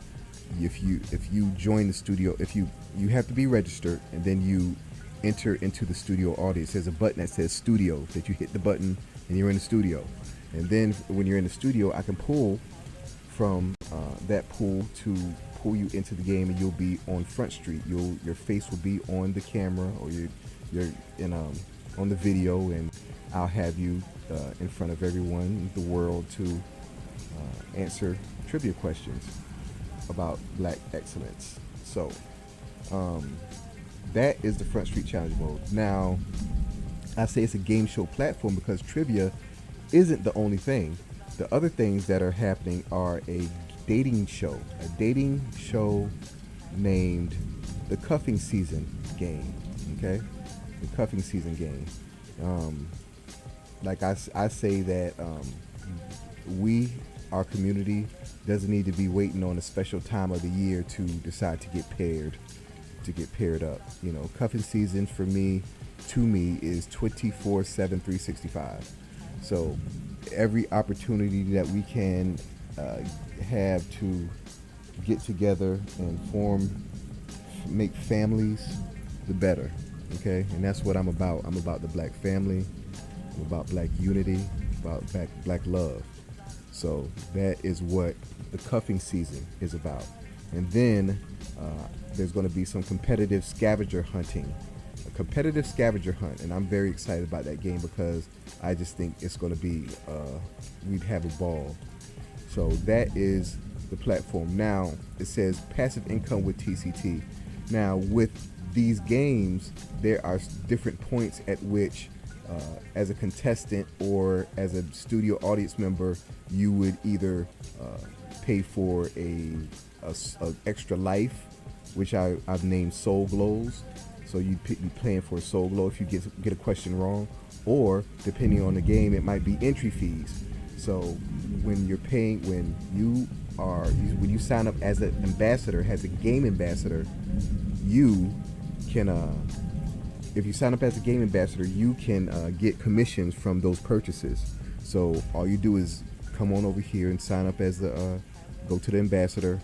Speaker 2: if you join the studio, if you have to be registered, and then you enter into the studio audience. There's a button that says studio, that you hit the button and you're in the studio. And then when you're in the studio, I can pull from that pool to pull you into the game, and you'll be on Front Street. Your face will be on the camera, or you're in on the video, and I'll have you in front of everyone in the world to answer trivia questions about Black excellence. So that is the Front Street Challenge mode. Now, I say it's a game show platform because trivia isn't the only thing. The other things that are happening are a dating show named the Cuffing Season game. Okay, the Cuffing Season game. Like I say that our community doesn't need to be waiting on a special time of the year to decide to get paired up. Cuffing season to me is 24/7, 365. So every opportunity that we can have to get together and make families, the better. Okay, and that's what I'm about. I'm about the Black family. I'm about Black unity, about Black love. So that is what the Cuffing Season is about. And then there's going to be some competitive scavenger hunting, a competitive scavenger hunt, and I'm very excited about that game because I just think it's going to be we'd have a ball. So that is the platform. Now it says passive income with TCT. Now with these games, there are different points at which as a contestant or as a studio audience member, you would either pay for a extra life, which I've named soul glows. So you'd be paying for a soul glow if you get a question wrong, or depending on the game, it might be entry fees. So when you sign up as an ambassador, as a game ambassador, you can if you sign up as a game ambassador, you can get commissions from those purchases. So all you do is come on over here and sign up as go to the ambassador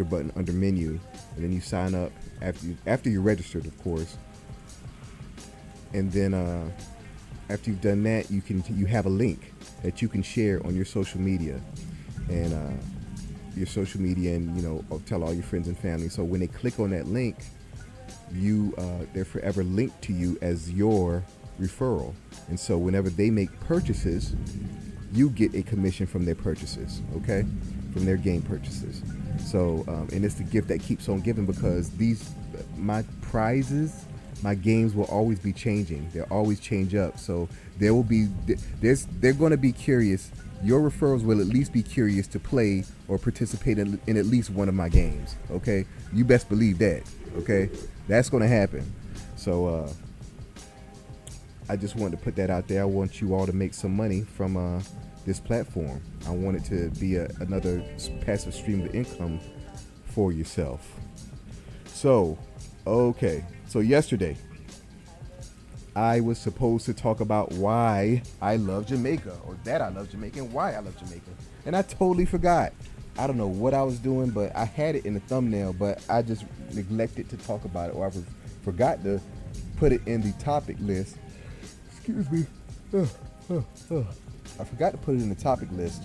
Speaker 2: button under menu, and then you sign up after you're registered, of course. And then after you've done that, you have a link that you can share on your social media, and tell all your friends and family. So when they click on that link, they're forever linked to you as your referral. And so whenever they make purchases, you get a commission from their purchases, okay? From their game purchases. So, and it's the gift that keeps on giving, because my prizes, my games will always be changing. They'll always change up. So they're going to be curious. Your referrals will at least be curious to play or participate in at least one of my games, okay? You best believe that, okay? That's going to happen. So I just wanted to put that out there. I want you all to make some money from this platform. I want it to be another passive stream of income for yourself. So Okay, so yesterday I was supposed to talk about why I love Jamaica, or that I love Jamaica, and why I love Jamaica. And I totally forgot. I don't know what I was doing, but I had it in the thumbnail, but I just neglected to talk about it, or forgot to put it in the topic list. Excuse me. I forgot to put it in the topic list.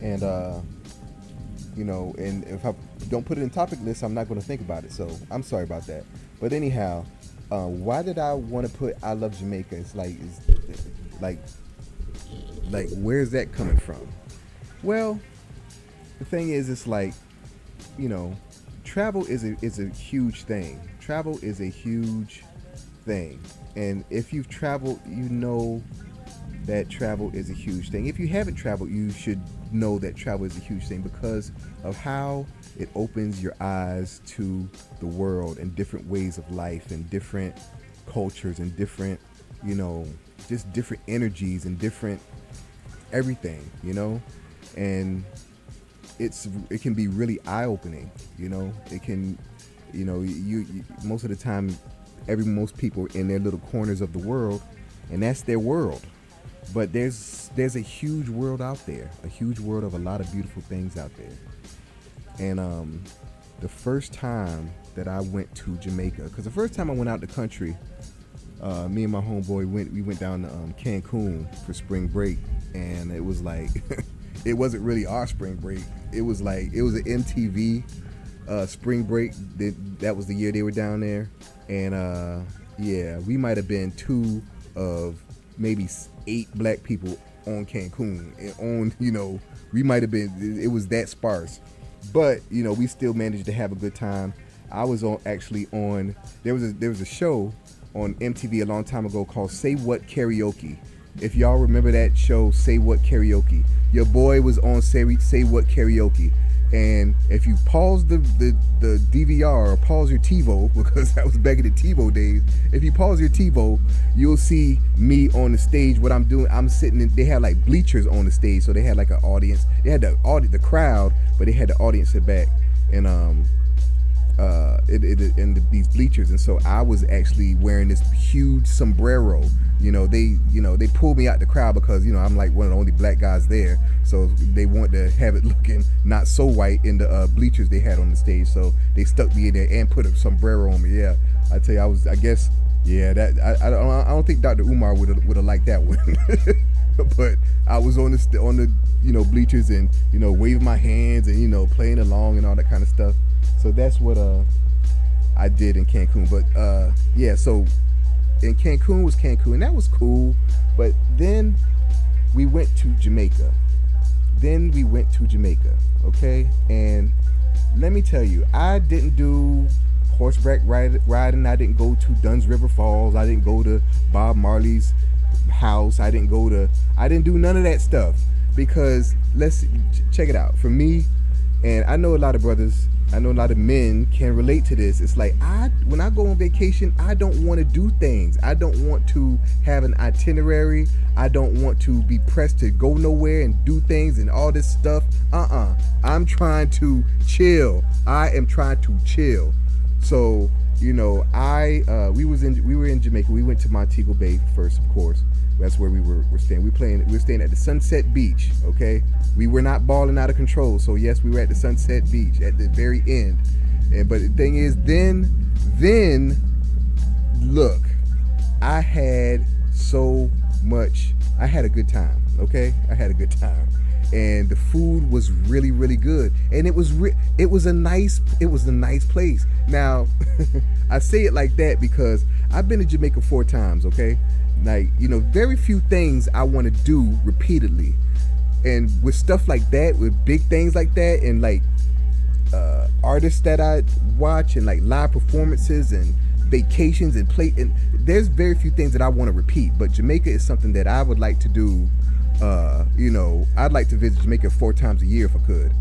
Speaker 2: And, and if I don't put it in topic list, I'm not going to think about it. So I'm sorry about that. But anyhow, why did I want to put I love Jamaica? It's like where's that coming from? Well, the thing is, it's like, travel is a huge thing. Travel is a huge thing. And if you've traveled, you know that travel is a huge thing. If you haven't traveled, you should know that travel is a huge thing because of how it opens your eyes to the world and different ways of life and different cultures and different, just different energies and different everything, and it can be really eye-opening. It can, you most of the time, most people are in their little corners of the world, and that's their world. But there's a huge world out there, a huge world of a lot of beautiful things out there. And the first time that I went to Jamaica, because the first time I went out the country, me and my homeboy went down to Cancun for spring break, and it was like it wasn't really our spring break. It was an MTV spring break. That was the year they were down there, and we might have been 2 of maybe 8 black people on Cancun, and we might have been. It was that sparse, but we still managed to have a good time. I was on there was a show on MTV a long time ago called Say What Karaoke. If y'all remember that show, Say What Karaoke, your boy was on Say What Karaoke. And if you pause the DVR or pause your TiVo, because that was back in the TiVo days, if you pause your TiVo, you'll see me on the stage. What I'm doing, I'm sitting in, they had like bleachers on the stage, so they had like an audience. They had the crowd, but they had the audience at back, and these bleachers. And so I was actually wearing this huge sombrero. They pulled me out the crowd because I'm like one of the only black guys there, so they want to have it looking not so white in the bleachers they had on the stage. So they stuck me in there and put a sombrero on me. Yeah, I tell you, I don't think Dr. Umar would have liked that one. But I was on the bleachers and waving my hands and playing along and all that kind of stuff. So that's what I did in Cancun. But so in Cancun was Cancun, and that was cool. But then we went to Jamaica. Okay? And let me tell you, I didn't do horseback riding. I didn't go to Dunn's River Falls. I didn't go to Bob Marley's house. I didn't do none of that stuff, because let's check it out. For me, and I know a lot of brothers, I know a lot of men can relate to this. It's like, when I go on vacation, I don't want to do things. I don't want to have an itinerary. I don't want to be pressed to go nowhere and do things and all this stuff. I'm trying to chill. I am trying to chill. So, we were in Jamaica. We went to Montego Bay first, of course. That's where we were staying. We were staying at the Sunset Beach, okay? We were not balling out of control. So yes, we were at the Sunset Beach at the very end. But the thing is, then look, I had a good time, okay? I had a good time. And the food was really, really good. And it was a nice place. Now, I say it like that because I've been to Jamaica 4 times, okay? Like, very few things I want to do repeatedly. And with stuff like that, with big things like that, and like artists that I watch, and like live performances and vacations and there's very few things that I want to repeat. But Jamaica is something that I would like to do. I'd like to visit Jamaica 4 times a year if I could.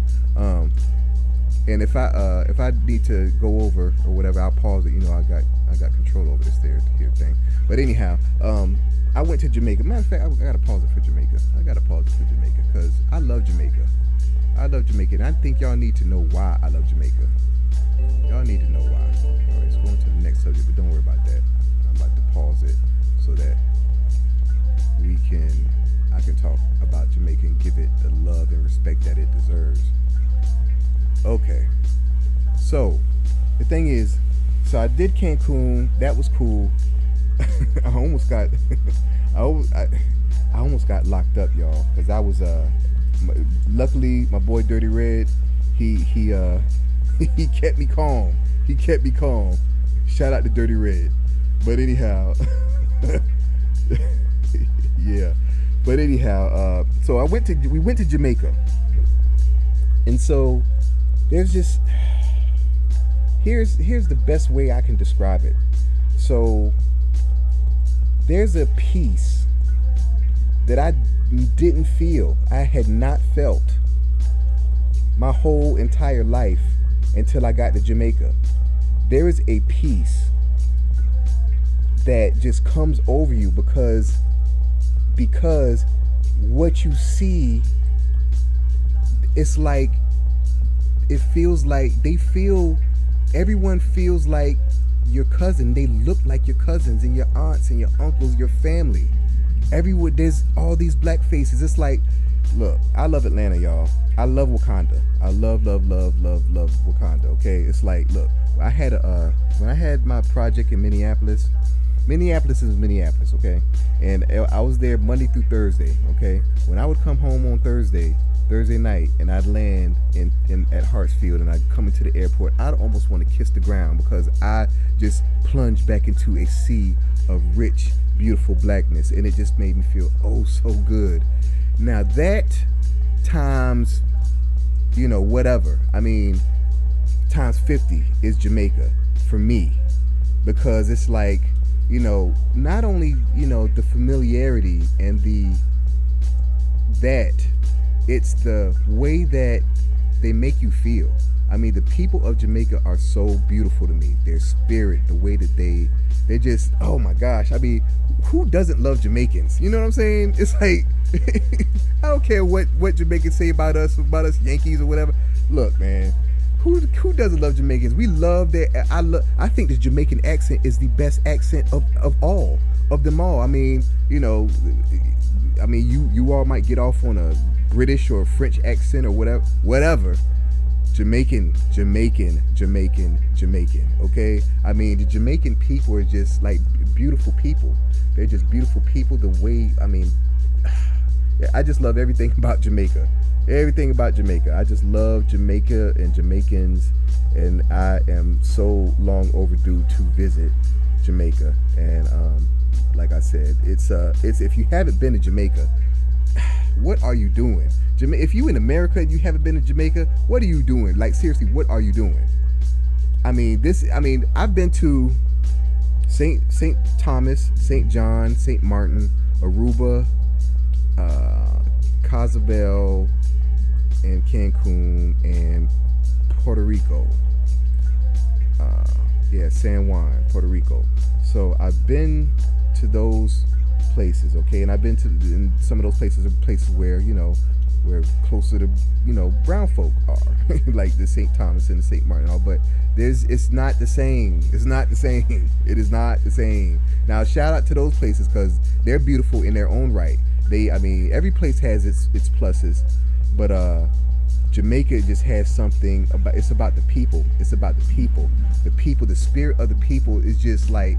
Speaker 2: And if I need to go over or whatever, I'll pause it. I got control over this here thing. But anyhow, I went to Jamaica. Matter of fact, I gotta pause it for Jamaica. Because I love Jamaica. And I think y'all need to know why I love Jamaica. Y'all need to know why. subject, but don't worry about that. I'm about to pause it so that I can talk about Jamaica and give it the love and respect that it deserves. Okay, so the thing is, so I did Cancun. That was cool. I almost got, I almost got locked up, y'all, because I was luckily my boy Dirty Red, he he kept me calm. He kept me calm. Shout out to Dirty Red. But anyhow, yeah. But anyhow, so we went to Jamaica, and so there's just here's the best way I can describe it. So there's a peace that I didn't feel. I had not felt my whole entire life until I got to Jamaica. There is a peace that just comes over you because what you see, it's like, it feels like everyone feels like your cousin. They look like your cousins and your aunts and your uncles, your family. Everyone, there's all these black faces. It's like, look, I love Atlanta, y'all. I love Wakanda. I love Wakanda. Okay, it's like, look, when I had my project in Minneapolis is Minneapolis, okay, and I was there Monday through Thursday. Okay, when I would come home on Thursday night, and I'd land in at Hartsfield, and I'd come into the airport, I'd almost want to kiss the ground because I just plunged back into a sea of rich, beautiful blackness, and it just made me feel oh so good. Now that times, whatever, I mean, times 50 is Jamaica for me, because it's like, not only, the familiarity and it's the way that they make you feel. I mean, the people of Jamaica are so beautiful to me. Their spirit, the way that they're just, oh my gosh. I mean, who doesn't love Jamaicans? You know what I'm saying? It's like, I don't care what Jamaicans say about us Yankees or whatever. Look, man, who doesn't love Jamaicans? We love their, I think the Jamaican accent is the best accent of them all. I mean, you all might get off on a British or French accent or whatever. Jamaican. Okay, I mean, the Jamaican people are just like beautiful people. They're just beautiful people. The way, I mean, I just love everything about Jamaica. Everything about Jamaica. I just love Jamaica and Jamaicans, and I am so long overdue to visit Jamaica. And like I said, it's if you haven't been to Jamaica, what are you doing? If you in America and you haven't been to Jamaica, what are you doing? Like, seriously, what are you doing? I mean, I've been to St. Thomas, St. John, St. Martin, Aruba, Cozumel, and Cancun, and Puerto Rico. San Juan, Puerto Rico. So I've been to those places, okay, and I've been to, and some of those places are places where, where closer to, brown folk are, like the St. Thomas and the St. Martin and all, but it's not the same. It's not the same. It is not the same. Now, shout out to those places because they're beautiful in their own right. Every place has its pluses, but Jamaica just has something about, it's about the people. It's about the people. The spirit of the people is just like,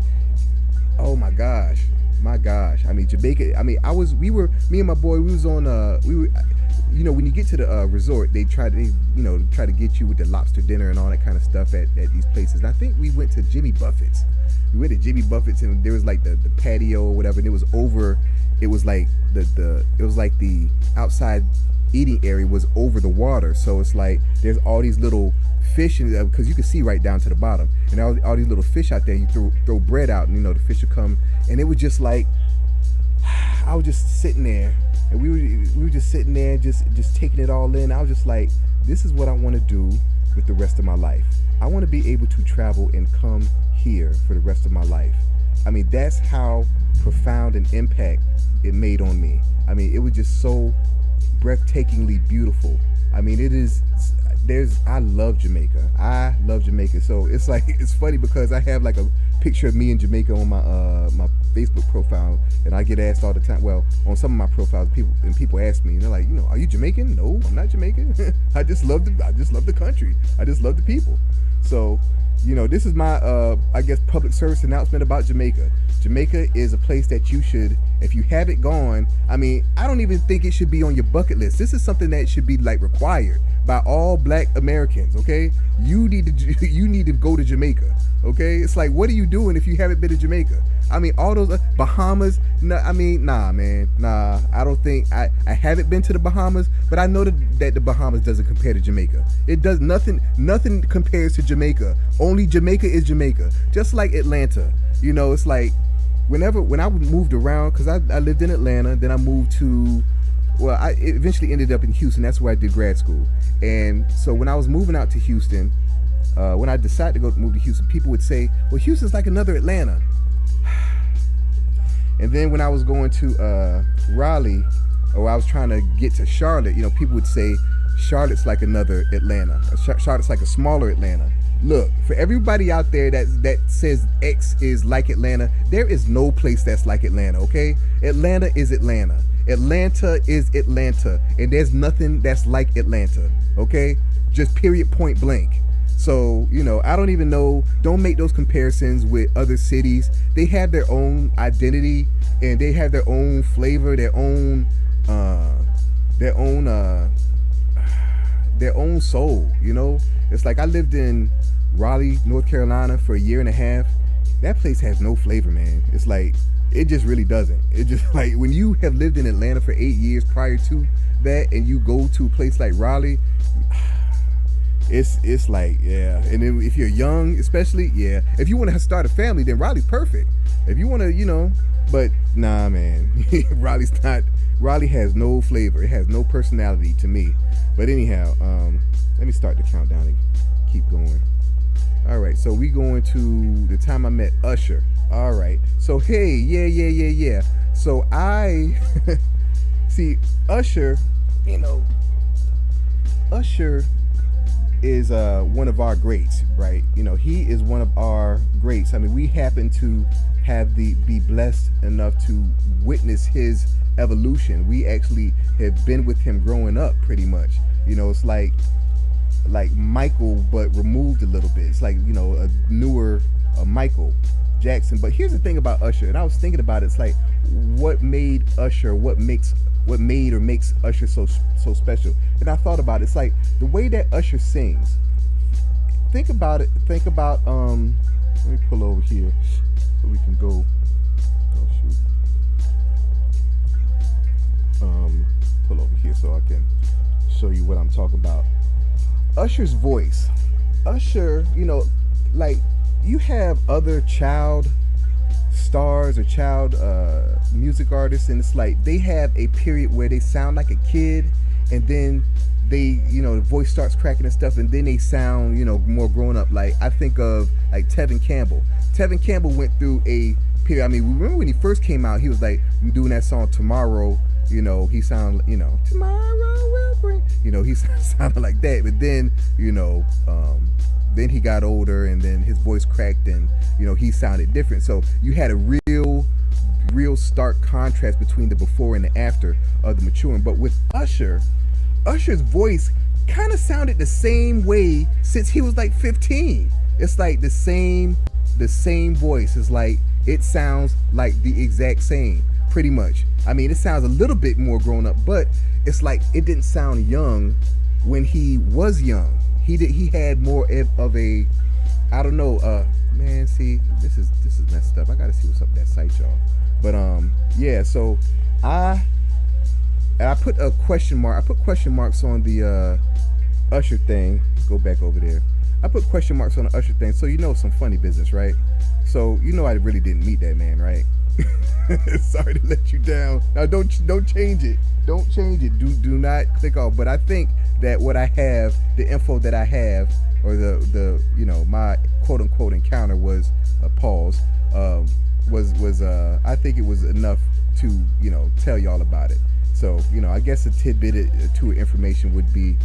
Speaker 2: oh my gosh. I mean, Jamaica, me and my boy, we were, when you get to the resort, they try to get you with the lobster dinner and all that kind of stuff at these places. And I think we went to Jimmy Buffett's. We went to Jimmy Buffett's, and there was like the patio or whatever, and it was like the outside eating area was over the water. So it's like there's all these little fish, because you can see right down to the bottom, and all these little fish out there. You throw bread out, and the fish will come, and it was just like, I was just sitting there, and we were just sitting there, just taking it all in. I was just like, this is what I want to do with the rest of my life. I want to be able to travel and come here for the rest of my life. I mean, that's how profound an impact it made on me. I mean, it was just so breathtakingly beautiful. I mean, I love Jamaica. So it's like, it's funny because I have like a picture of me in Jamaica on my Facebook profile, and I get asked all the time. Well, on some of my profiles, people ask me, and they're like, are you Jamaican? No, I'm not Jamaican. I just love the country. I just love the people. So, this is my I guess public service announcement about Jamaica. Jamaica is a place that you should, if you haven't gone, I don't even think it should be on your bucket list. This is something that should be like required by all black Americans, okay? You need to go to Jamaica, okay? It's like, what are you doing if you haven't been to Jamaica? All those Bahamas, nah, man. I don't think, I haven't been to the Bahamas, but I know that the Bahamas doesn't compare to Jamaica. It does nothing compares to Jamaica. Only Jamaica is Jamaica. Just like Atlanta. It's like, when I moved around, because I lived in Atlanta, then I moved to, I eventually ended up in Houston. That's where I did grad school. And so when I was moving out to Houston, when I decided to move to Houston, people would say, well, Houston's like another Atlanta. And then when I was going to Raleigh, or I was trying to get to Charlotte, people would say Charlotte's like another Atlanta. Charlotte's like a smaller Atlanta. Look, for everybody out there that says X is like Atlanta, there is no place that's like Atlanta, okay? Atlanta is Atlanta. Atlanta is Atlanta. And there's nothing that's like Atlanta, okay? Just period, point blank. So, I don't even know, don't make those comparisons with other cities. They have their own identity, and they have their own flavor, their own soul, It's like I lived in Raleigh, North Carolina for a year and a half. That place has no flavor, man. It's like, it just really doesn't. It just like, when you have lived in Atlanta for 8 years prior to that, and you go to a place like Raleigh, it's like, yeah. And then if you're young, especially, yeah. If you want to start a family, then Raleigh's perfect. If you want to, but nah, man. Raleigh has no flavor. It has no personality to me. But anyhow, let me start the countdown and keep going. All right, so we going to the time I met Usher. All right, so hey, yeah. So I see Usher. Usher is one of our greats, right? He is one of our greats. We happen to be blessed enough to witness his evolution. We actually have been with him growing up, pretty much. It's like Michael, but removed a little bit. It's like, a newer Michael Jackson. But here's the thing about Usher, and I was thinking about it. It's like, what made Usher, what made or makes Usher so special? And I thought about it. It's like the way that Usher sings. Think about it. Let me pull over here so we can go. Oh shoot. Pull over here so I can show you what I'm talking about. Usher's voice. Usher, like, you have other child stars or child music artists, and it's like they have a period where they sound like a kid, and then they, the voice starts cracking and stuff, and then they sound, more grown up. Like, I think of like Tevin Campbell. Tevin Campbell went through a period. Remember when he first came out, he was like doing that song Tomorrow. He sounded, tomorrow will bring, he sounded like that. But then, then he got older, and then his voice cracked, and, he sounded different. So you had a real stark contrast between the before and the after of the maturing. But with Usher's voice kind of sounded the same way since he was like 15. It's like the same voice. It's like, it sounds like the exact same, pretty much. It sounds a little bit more grown up, but it's like it didn't sound young when he was young. He had more of a, I don't know, man, see, this is messed up. I gotta see what's up with that site, y'all. But yeah, so I put a question mark. I put question marks on the Usher thing. Go back over there. I put question marks on the Usher thing, so some funny business, right? So I really didn't meet that man, right? Sorry to let you down. Now don't change it. Don't change it. Do not click off. But I think that what I have, the info that I have, or the my quote unquote encounter was a pause. Was I think it was enough to tell y'all about it. So I guess a tidbit to information would be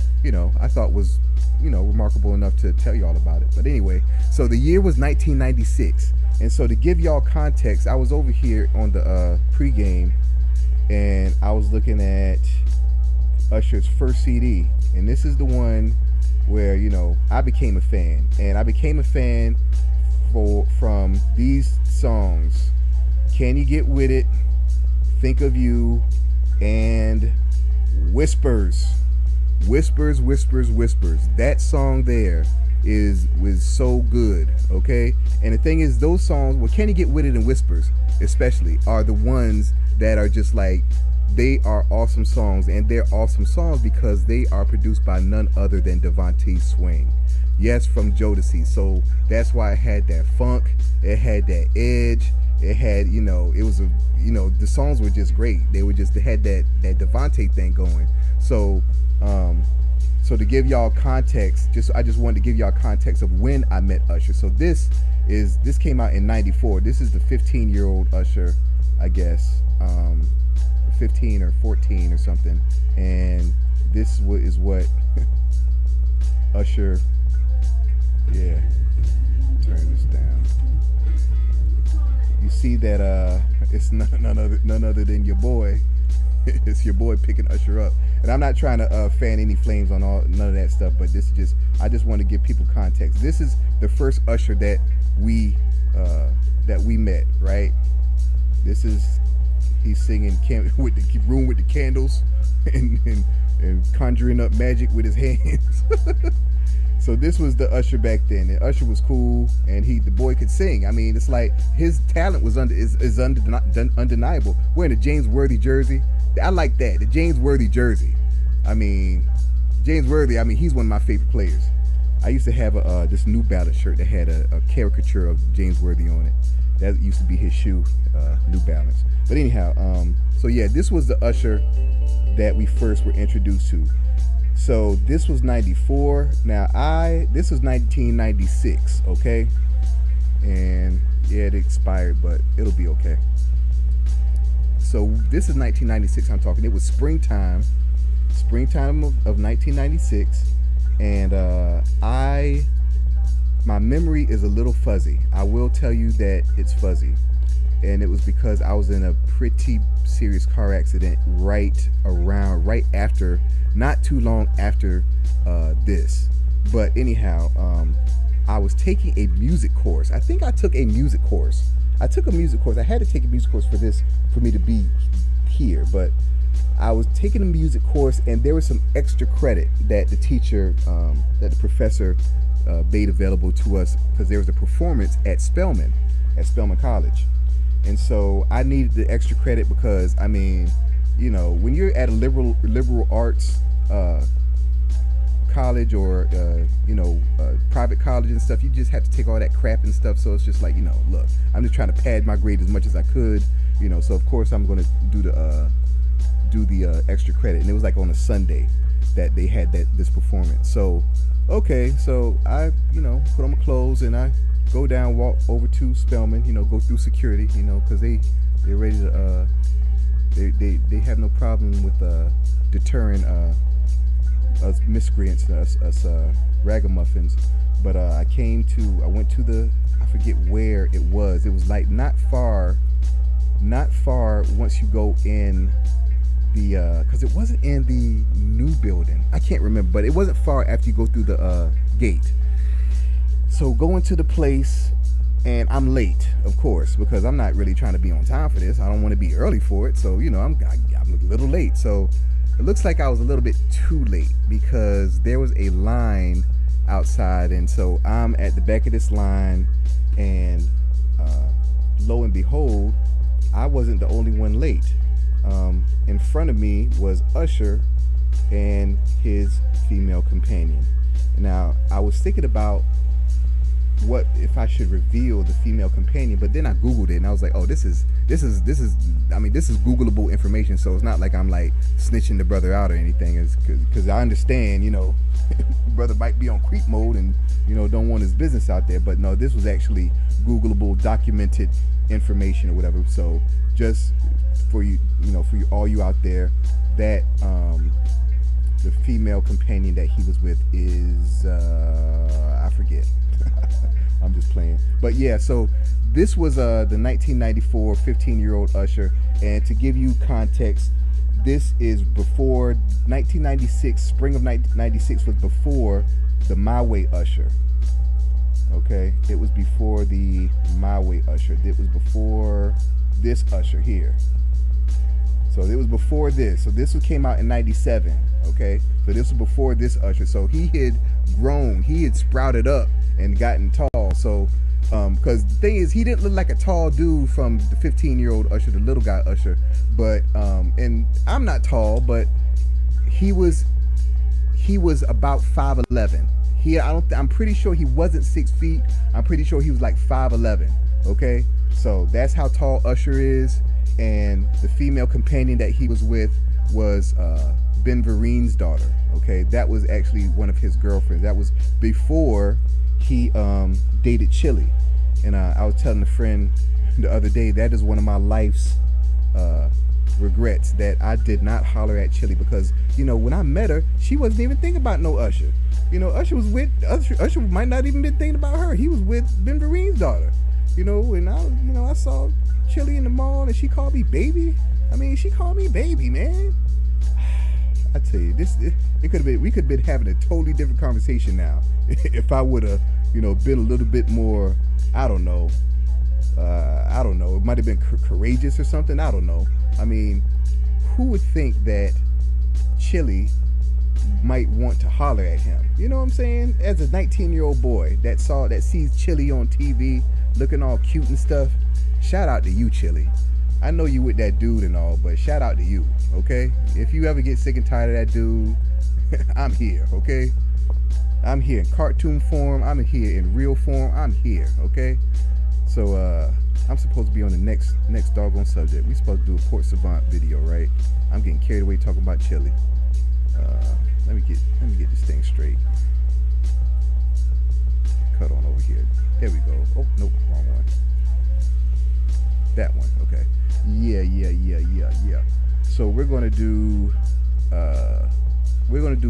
Speaker 2: I thought was remarkable enough to tell y'all about it. But anyway, so the year was 1996. And so to give y'all context, I was over here on the pregame, and I was looking at Usher's first CD, and this is the one where I became a fan, and I became a fan from these songs: "Can You Get With It," "Think of You," and "Whispers." Whispers, whispers, whispers. That song there was so good, okay? And the thing is, those songs, well, "Can You Get With It" and "Whispers" especially are the ones that are just like, they are awesome songs, and they're awesome songs because they are produced by none other than Devontae Swing. Yes, from Jodeci. So that's why it had that funk, it had that edge, it had, it was the songs were just great. They had that Devontae thing going. So so to give y'all context, I just wanted to give y'all context of when I met Usher. So this came out in '94. This is the 15-year-old Usher, I guess, 15 or 14 or something, and this is what Usher. Yeah, turn this down. You see that it's none other than your boy. It's your boy picking Usher up, and I'm not trying to fan any flames on none of that stuff, but I just want to give people context. This is the first Usher that we met, right? He's singing with the room with the candles and conjuring up magic with his hands. So this was the Usher back then, and Usher was cool, and the boy could sing. I mean, it's like his talent was undeniable. Wearing a James Worthy jersey, I like that. The James Worthy jersey. I mean, James Worthy. I mean, he's one of my favorite players. I used to have this New Balance shirt that had a caricature of James Worthy on it. That used to be his shoe, New Balance. But anyhow, so yeah, this was the Usher that we first were introduced to. So this was '94. Now this was 1996, okay? And yeah, it expired, but it'll be okay. So this is 1996 I'm talking. It was springtime of 1996, and my memory is a little fuzzy. I will tell you that it's fuzzy. And it was because I was in a pretty serious car accident right after, not too long after this. But anyhow, I was taking a music course. I think I took a music course. I took a music course. I had to take a music course for me to be here. But I was taking a music course, and there was some extra credit that the teacher, that the professor made available to us, because there was a performance at Spelman College. And so I needed the extra credit because, I mean, when you're at a liberal arts college or private college and stuff, you just have to take all that crap and stuff. So it's just like, look, I'm just trying to pad my grade as much as I could, so of course I'm going to do the extra credit. And it was like on a Sunday that they had this performance. So okay, so I put on my clothes and I go down, walk over to Spelman, go through security, because they're ready to they have no problem with deterring us miscreants, us ragamuffins. But I went to I forget where it was. It was like not far once you go in because it wasn't in the new building. I can't remember, but it wasn't far after you go through the gate. So going to the place, and I'm late, of course, because I'm not really trying to be on time for this. I don't want to be early for it. So, I'm a little late. So it looks like I was a little bit too late because there was a line outside. And so I'm at the back of this line, and lo and behold, I wasn't the only one late. In front of me was Usher and his female companion. Now, I was thinking about what if I should reveal the female companion, but then I googled it and I was like, oh, this is googleable information, so it's not like I'm like snitching the brother out or anything. It's because I understand, brother might be on creep mode and don't want his business out there, but no, this was actually googleable, documented information or whatever. So just for you, for all you out there, that the female companion that he was with is I forget. I'm just playing. But yeah, so this was the 1994 15-year-old Usher, and to give you context, this is before 1996. Spring of 1996 was before the My Way Usher. Okay, it was before the My Way Usher. It was before this Usher here. So it was before this. So this came out in '97. Okay, so this was before this Usher. So he had grown. He had sprouted up and gotten tall. So, because the thing is, he didn't look like a tall dude from the 15-year-old Usher, the little guy Usher. But and I'm not tall, but he was about 5'11". I'm pretty sure he wasn't 6 feet. I'm pretty sure he was like 5'11". Okay, so that's how tall Usher is. And the female companion that he was with was Ben Vereen's daughter. Okay, that was actually one of his girlfriends. That was before he dated Chili. And I was telling a friend the other day, that is one of my life's regrets, that I did not holler at Chili, because when I met her, she wasn't even thinking about no Usher. Usher might not even been thinking about her. He was with Ben Vereen's daughter. And I saw Chili in the mall, and she called me baby. I mean, she called me baby, man. I tell you, it could have been. We could have been having a totally different conversation now if I would have, been a little bit more. I don't know. It might have been courageous or something. I don't know. I mean, who would think that Chili might want to holler at him? You know what I'm saying? As a 19-year-old boy that sees Chili on TV looking all cute and stuff. Shout out to you, Chili. I know you with that dude and all, but shout out to you, okay? If you ever get sick and tired of that dude, I'm here, okay? I'm here in cartoon form. I'm here in real form. I'm here, okay? So I'm supposed to be on the next doggone subject. We supposed to do a Port Savant video, right? I'm getting carried away talking about Chili. Let me get this thing straight. Cut on over here. There we go. Oh, nope, wrong one. That one, okay. Yeah. So we're gonna do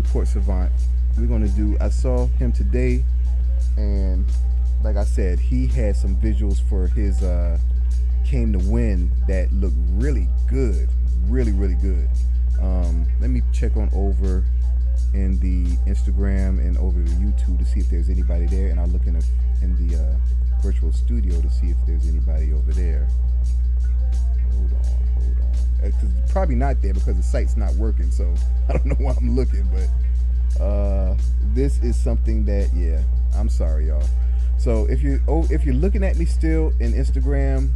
Speaker 2: Port Savant. I saw him today, and like I said, he had some visuals for his Came to Win that looked really good. Really good. Let me check on over in the Instagram and over the YouTube to see if there's anybody there, and I'll look in the virtual studio to see if there's anybody over there. Hold on. It's probably not there because the site's not working, so I don't know why I'm looking, but this is something that, yeah, I'm sorry, y'all. So if you're looking at me still in Instagram,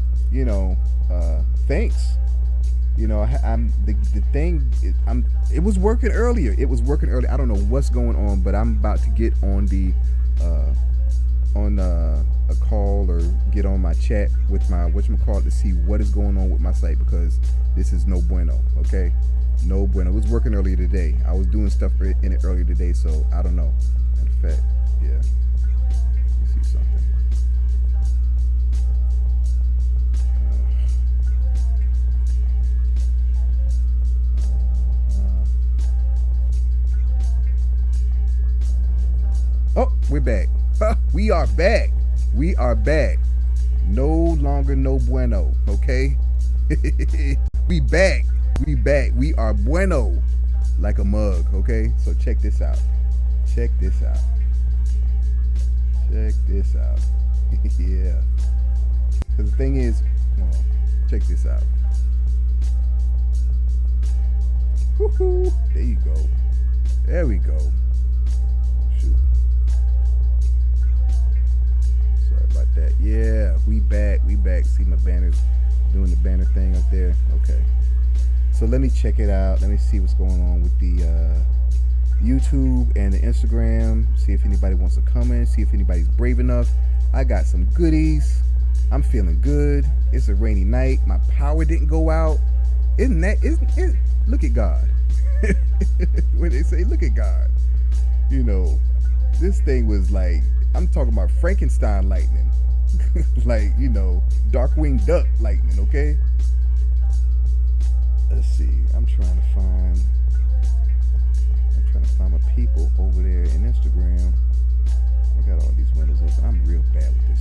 Speaker 2: thanks. It was working earlier. I don't know what's going on, but I'm about to get on a call or get on my chat with my whatchamacallit to see what is going on with my site, because this is no bueno, okay? No bueno. It was working earlier today. I was doing stuff in it earlier today, so I don't know. Matter of fact, yeah. Let me see something. Oh, we're back. We are back. No longer no bueno, okay? We back. We are bueno like a mug, okay? So check this out. Yeah. Because the thing is, check this out. Woohoo! There you go. There we go. Shoot. Sorry about that. Yeah, we back. See my banners, doing the banner thing up there. Okay. So let me check it out. Let me see what's going on with the YouTube and the Instagram. See if anybody wants to come in. See if anybody's brave enough. I got some goodies. I'm feeling good. It's a rainy night. My power didn't go out. Isn't look at God. When they say look at God, this thing was like, I'm talking about Frankenstein lightning. Like, Darkwing Duck lightning, okay? Let's see. I'm trying to find my people over there in Instagram. I got all these windows open. I'm real bad with this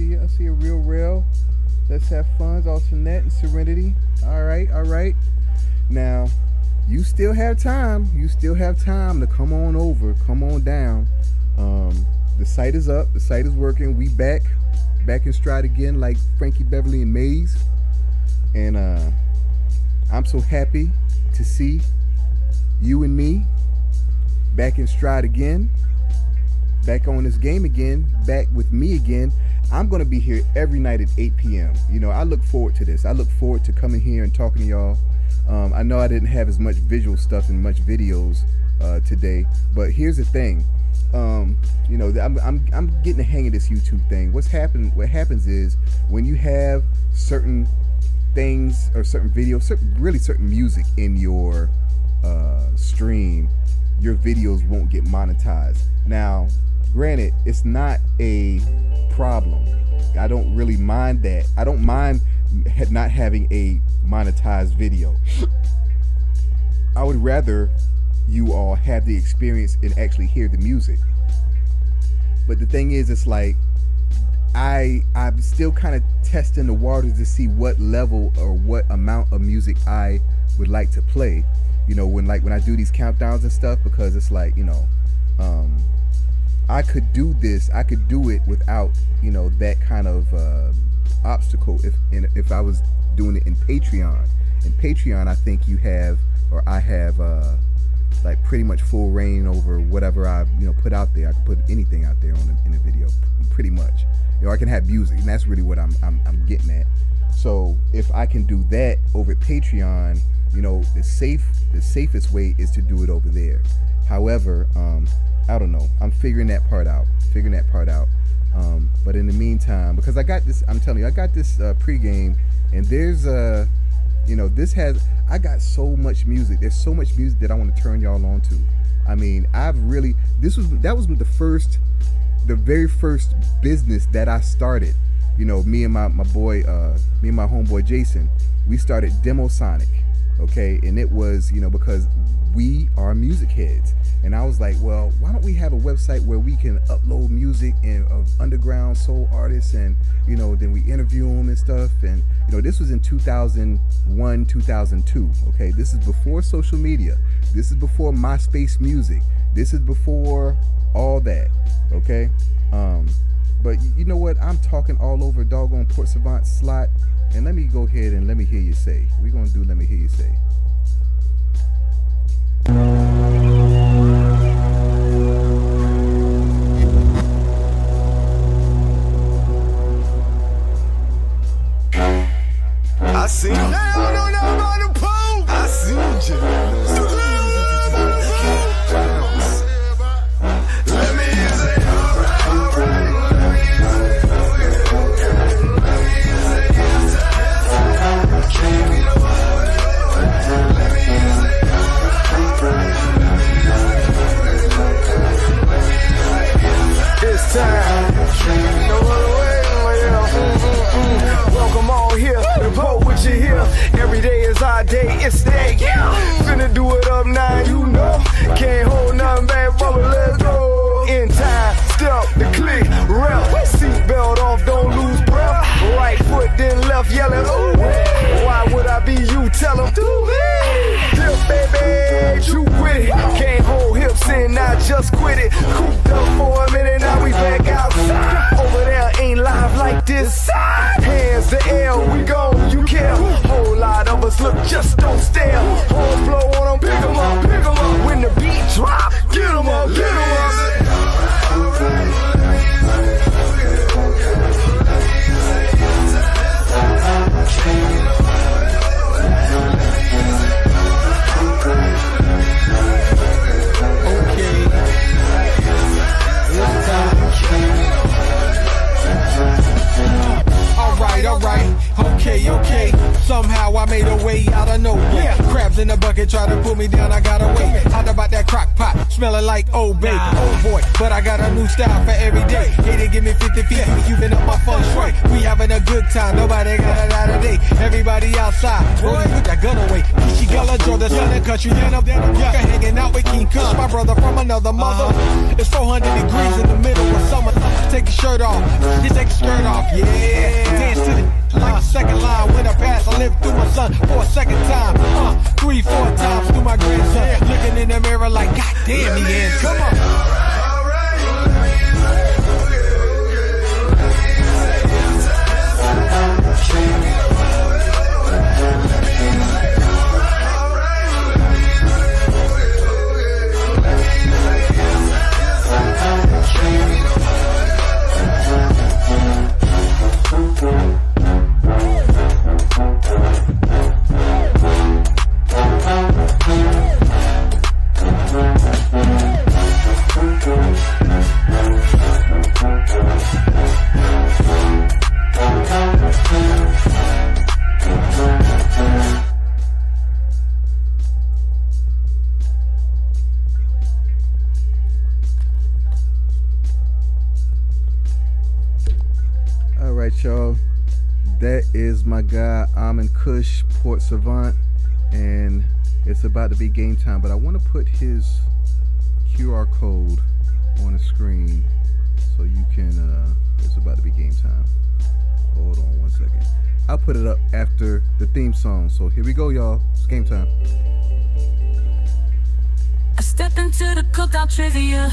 Speaker 2: you. I see you real real. Let's have fun. Alternate and Serenity. All right. Now, you still have time. You still have time to come on over. Come on down. The site is up. The site is working. We back in stride again, like Frankie Beverly and Maze. And I'm so happy to see you and me back in stride again. Back on this game again. Back with me again. I'm going to be here every night at 8 p.m. You know, I look forward to this. I look forward to coming here and talking to y'all. I know I didn't have as much visual stuff and much videos today, but here's the thing. You know, I'm getting the hang of this YouTube thing. What happens is when you have certain things or certain videos, certain music in your stream, your videos won't get monetized. Now, granted, it's not a problem. I don't really mind that. I don't mind not having a monetized video. I would rather you all have the experience and actually hear the music. But the thing is, it's like I'm still kind of testing the waters to see what level or what amount of music I would like to play. You know, when I do these countdowns and stuff, because it's like, you know, I could do this. I could do it without, you know, that kind of obstacle if I was doing it in Patreon. In Patreon, I think I have like pretty much full reign over whatever I, you know, put out there. I can put anything out there in a video, pretty much. You know, I can have music, and that's really what I'm getting at. So if I can do that over at Patreon, you know, the safest way is to do it over there. However, I don't know. I'm figuring that part out. But in the meantime, because I got this, I'm telling you, I got this pregame, and there's you know, I got so much music. There's so much music that I want to turn y'all on to. I mean, that was the very first business that I started. You know, me and my homeboy Jason, we started Demo Sonic. Okay, and it was, you know, because we are music heads, and I was like, well, why don't we have a website where we can upload music of underground soul artists, and, you know, then we interview them and stuff. And, you know, this was in 2001, 2002. Okay, this is before social media. This is before MySpace Music. This is before all that. Okay, but you know what? I'm talking all over doggone Port Savant slot. And let me go ahead and let me hear you say. We're going to do Let Me Hear You Say.
Speaker 3: I seen him. I don't know about the pole. I seen you. Let me say, all right. It's time. No other way. Welcome all here. The boat with you here. Every day is our day. It's the day. Finna do it up now. You know. Can't hold nothing back, brother. Let's go. In time. Step the click. Rep. Seatbelt off. Don't lose breath. Right foot then left yelling. Ooh. Why would I be you? Tell them. Hip baby. You with it. Can't hold hips in. Now just quit it. Cooped up for a minute. Now we back outside. Over there ain't live like this. Hands the air. We go. You care. Whole lot of us look. Just don't stare. Horns blow on them. Pick them up. Pick them up. When the beat drop. Get them up. Get them up. Alright, okay. Somehow I made a way out of nowhere. Crabs in the bucket try to pull me down, I got away. How about that crock pot, smelling like Old Bay? Oh boy, but I got a new style for every day. Hey, they give me 50 feet, you been up my fun shui. We have a having a good time. Nobody got a lot of day. Everybody outside. Boy, put that gun away. She Gala, Joe, the son of country. Then I'm hanging out with King Kush, my brother from another mother. It's 400 degrees in the middle of summer. Take your shirt off. Just take your skirt off. Yeah. Dance to the like a second line. When I pass, I live through my son for a second time. 3, 4 times through my grandson. Looking in the mirror like, God damn, he is. Come on.
Speaker 2: Y'all, that is my guy Amin Kush, Port Savant, and it's about to be game time, but I want to put his QR code on the screen so you can it's about to be game time. Hold on one second. I'll put it up after the theme song. So here we go, y'all. It's game time.
Speaker 4: I step into the cookout trivia.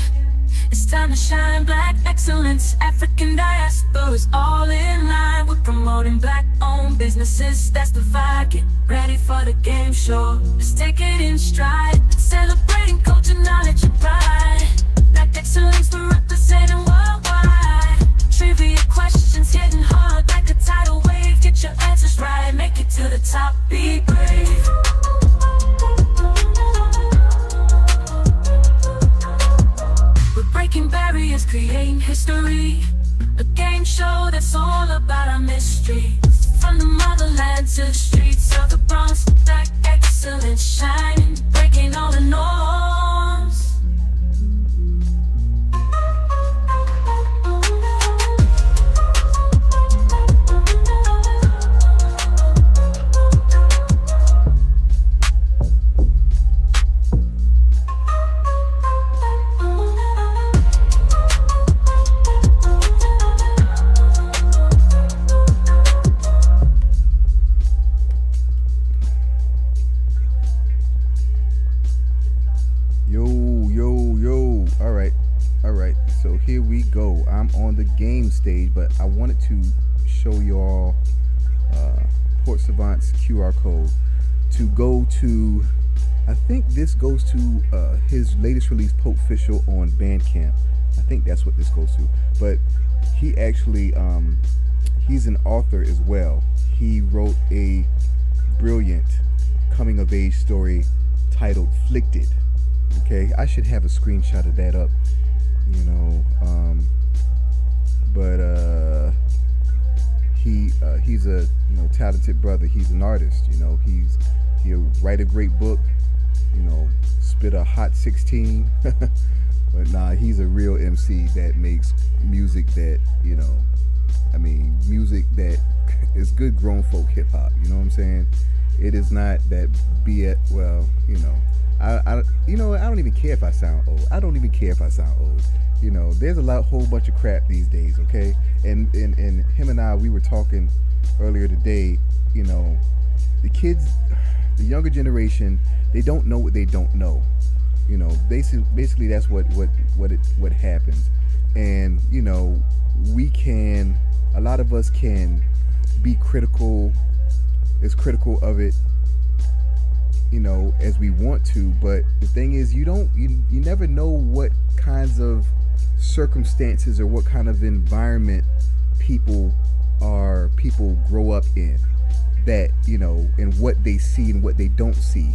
Speaker 4: It's time to shine black excellence. African diaspora is all in line with promoting black-owned businesses. That's the vibe. Get ready for the game show. Let's take it in stride. Celebrating culture, knowledge, and pride. Black excellence, we're representing worldwide. Trivia questions hitting hard like a tidal wave. Get your answers right, make it to the top. Be brave. Breaking barriers, creating history. A game show that's all about our mystery. From the motherland to the streets of the Bronx, black excellence shining, breaking all the norms.
Speaker 2: So here we go. I'm on the game stage, but I wanted to show y'all Port Savant's QR code to go to, I think this goes to his latest release, Pope Official, on Bandcamp. I think that's what this goes to. But he actually, he's an author as well. He wrote a brilliant coming of age story titled Flicted. Okay, I should have a screenshot of that up. You know, but he's a talented brother. He's an artist. He'll write a great book. Spit a hot 16. But nah, he's a real MC that makes music that music that is good grown folk hip hop. You know what I'm saying? It is not that I don't even care if I sound old. There's a whole bunch of crap these days, okay? And him and I, we were talking earlier today, the kids, the younger generation, they don't know what they don't know. Basically that's what happens. And, a lot of us can be critical of it, as we want to, but the thing is you never know what kinds of circumstances or what kind of environment people grow up in, that and what they see and what they don't see,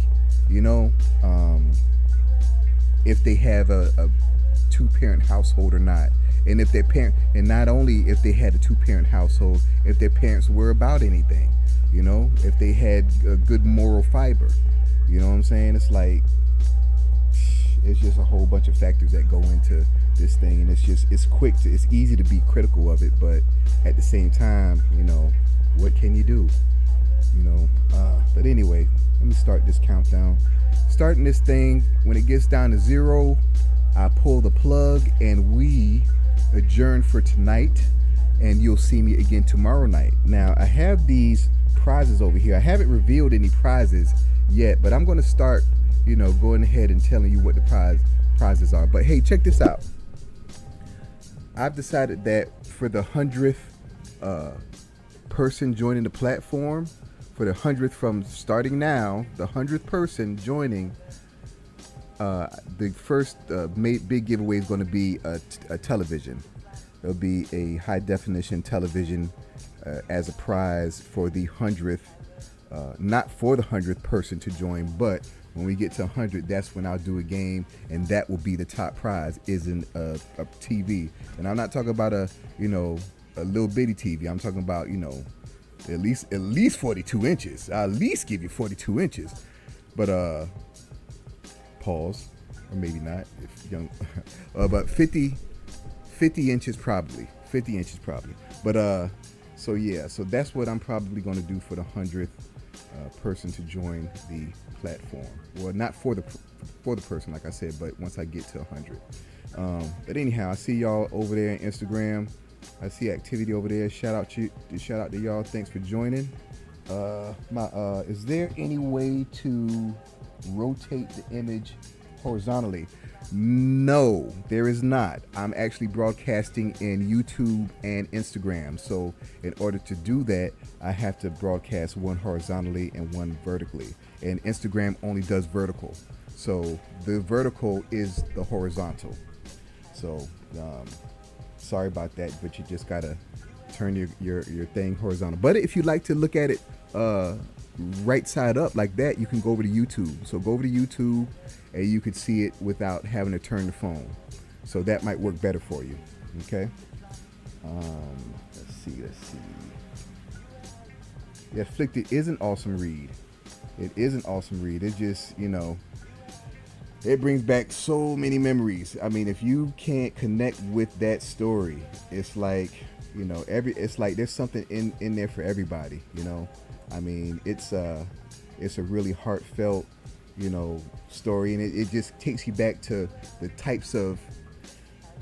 Speaker 2: if they have a two-parent household or not, and if their parent, and not only if they had a two-parent household, if their parents were about anything, if they had a good moral fiber. You know what I'm saying? It's like, it's just a whole bunch of factors that go into this thing, and it's quick to, it's easy to be critical of it, but at the same time, what can you do? But anyway, let me start this countdown. Starting this thing, when it gets down to 0, I pull the plug and we adjourn for tonight, and you'll see me again tomorrow night. Now, I have these prizes over here. I haven't revealed any prizes yet, but I'm going to start, going ahead and telling you what the prizes are. But hey, check this out. I've decided that for the 100th person joining the platform, for the 100th from starting now, the 100th person joining, the first big giveaway is going to be a television. There'll be a high definition television as a prize for the 100th, not for the 100th person to join, but when we get to 100, that's when I'll do a game, and that will be the top prize, is a TV. And I'm not talking about a little bitty TV. I'm talking about, at least 42 inches. I'll at least give you 42 inches. But pause, or maybe not if young, but 50 inches probably. 50 inches probably. But so yeah, so that's what I'm probably going to do for the 100th person to join the platform. Well, not for the person, like I said, but once I get to 100. But anyhow, I see y'all over there on Instagram. I see activity over there. Shout out to y'all. Thanks for joining. Is there any way to rotate the image horizontally? No, there is not. I'm actually broadcasting in YouTube and Instagram. So in order to do that, I have to broadcast one horizontally and one vertically. And Instagram only does vertical. So the vertical is the horizontal. So sorry about that, but you just gotta turn your thing horizontal. But if you like to look at it right side up like that, you can go over to YouTube. So go over to YouTube and you could see it without having to turn the phone. So that might work better for you. Okay. Let's see. Yeah, Afflicted is an awesome read. It is an awesome read. It just, it brings back so many memories. I mean, if you can't connect with that story, it's like, it's like there's something in there for everybody, I mean, it's a really heartfelt, story, and it just takes you back to the types of,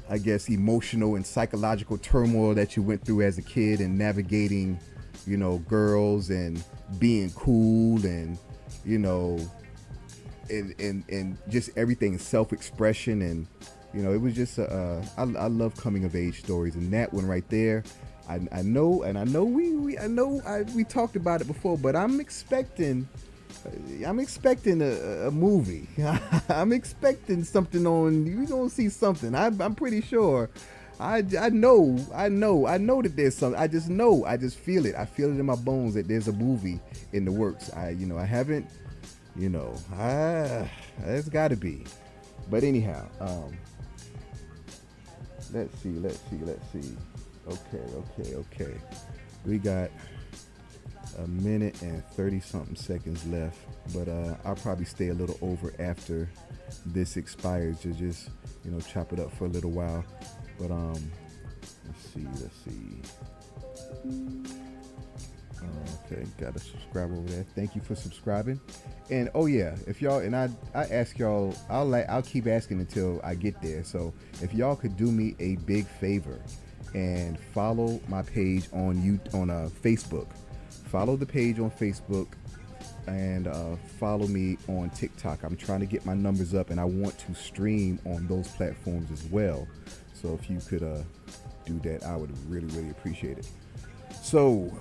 Speaker 2: I guess, emotional and psychological turmoil that you went through as a kid, and navigating, girls and being cool, and, and just everything, self-expression, and it was just I love coming of age stories, and that one right there, I know we talked about it before, but I'm expecting a movie. I'm expecting something on. You're gonna see something. I'm pretty sure. I know that there's something. I just feel it. I feel it in my bones that there's a movie in the works. I haven't. It's got to be. But anyhow, let's see. Okay. We got a minute and 30 something seconds left, but I'll probably stay a little over after this expires to just chop it up for a little while. But let's see. Okay, gotta subscribe over there. Thank you for subscribing. And oh yeah, if y'all, and I ask y'all, I'll keep asking until I get there. So if y'all could do me a big favor and follow my page on Facebook. Follow the page on Facebook, and follow me on TikTok. I'm trying to get my numbers up, and I want to stream on those platforms as well. So if you could do that, I would really, really appreciate it. So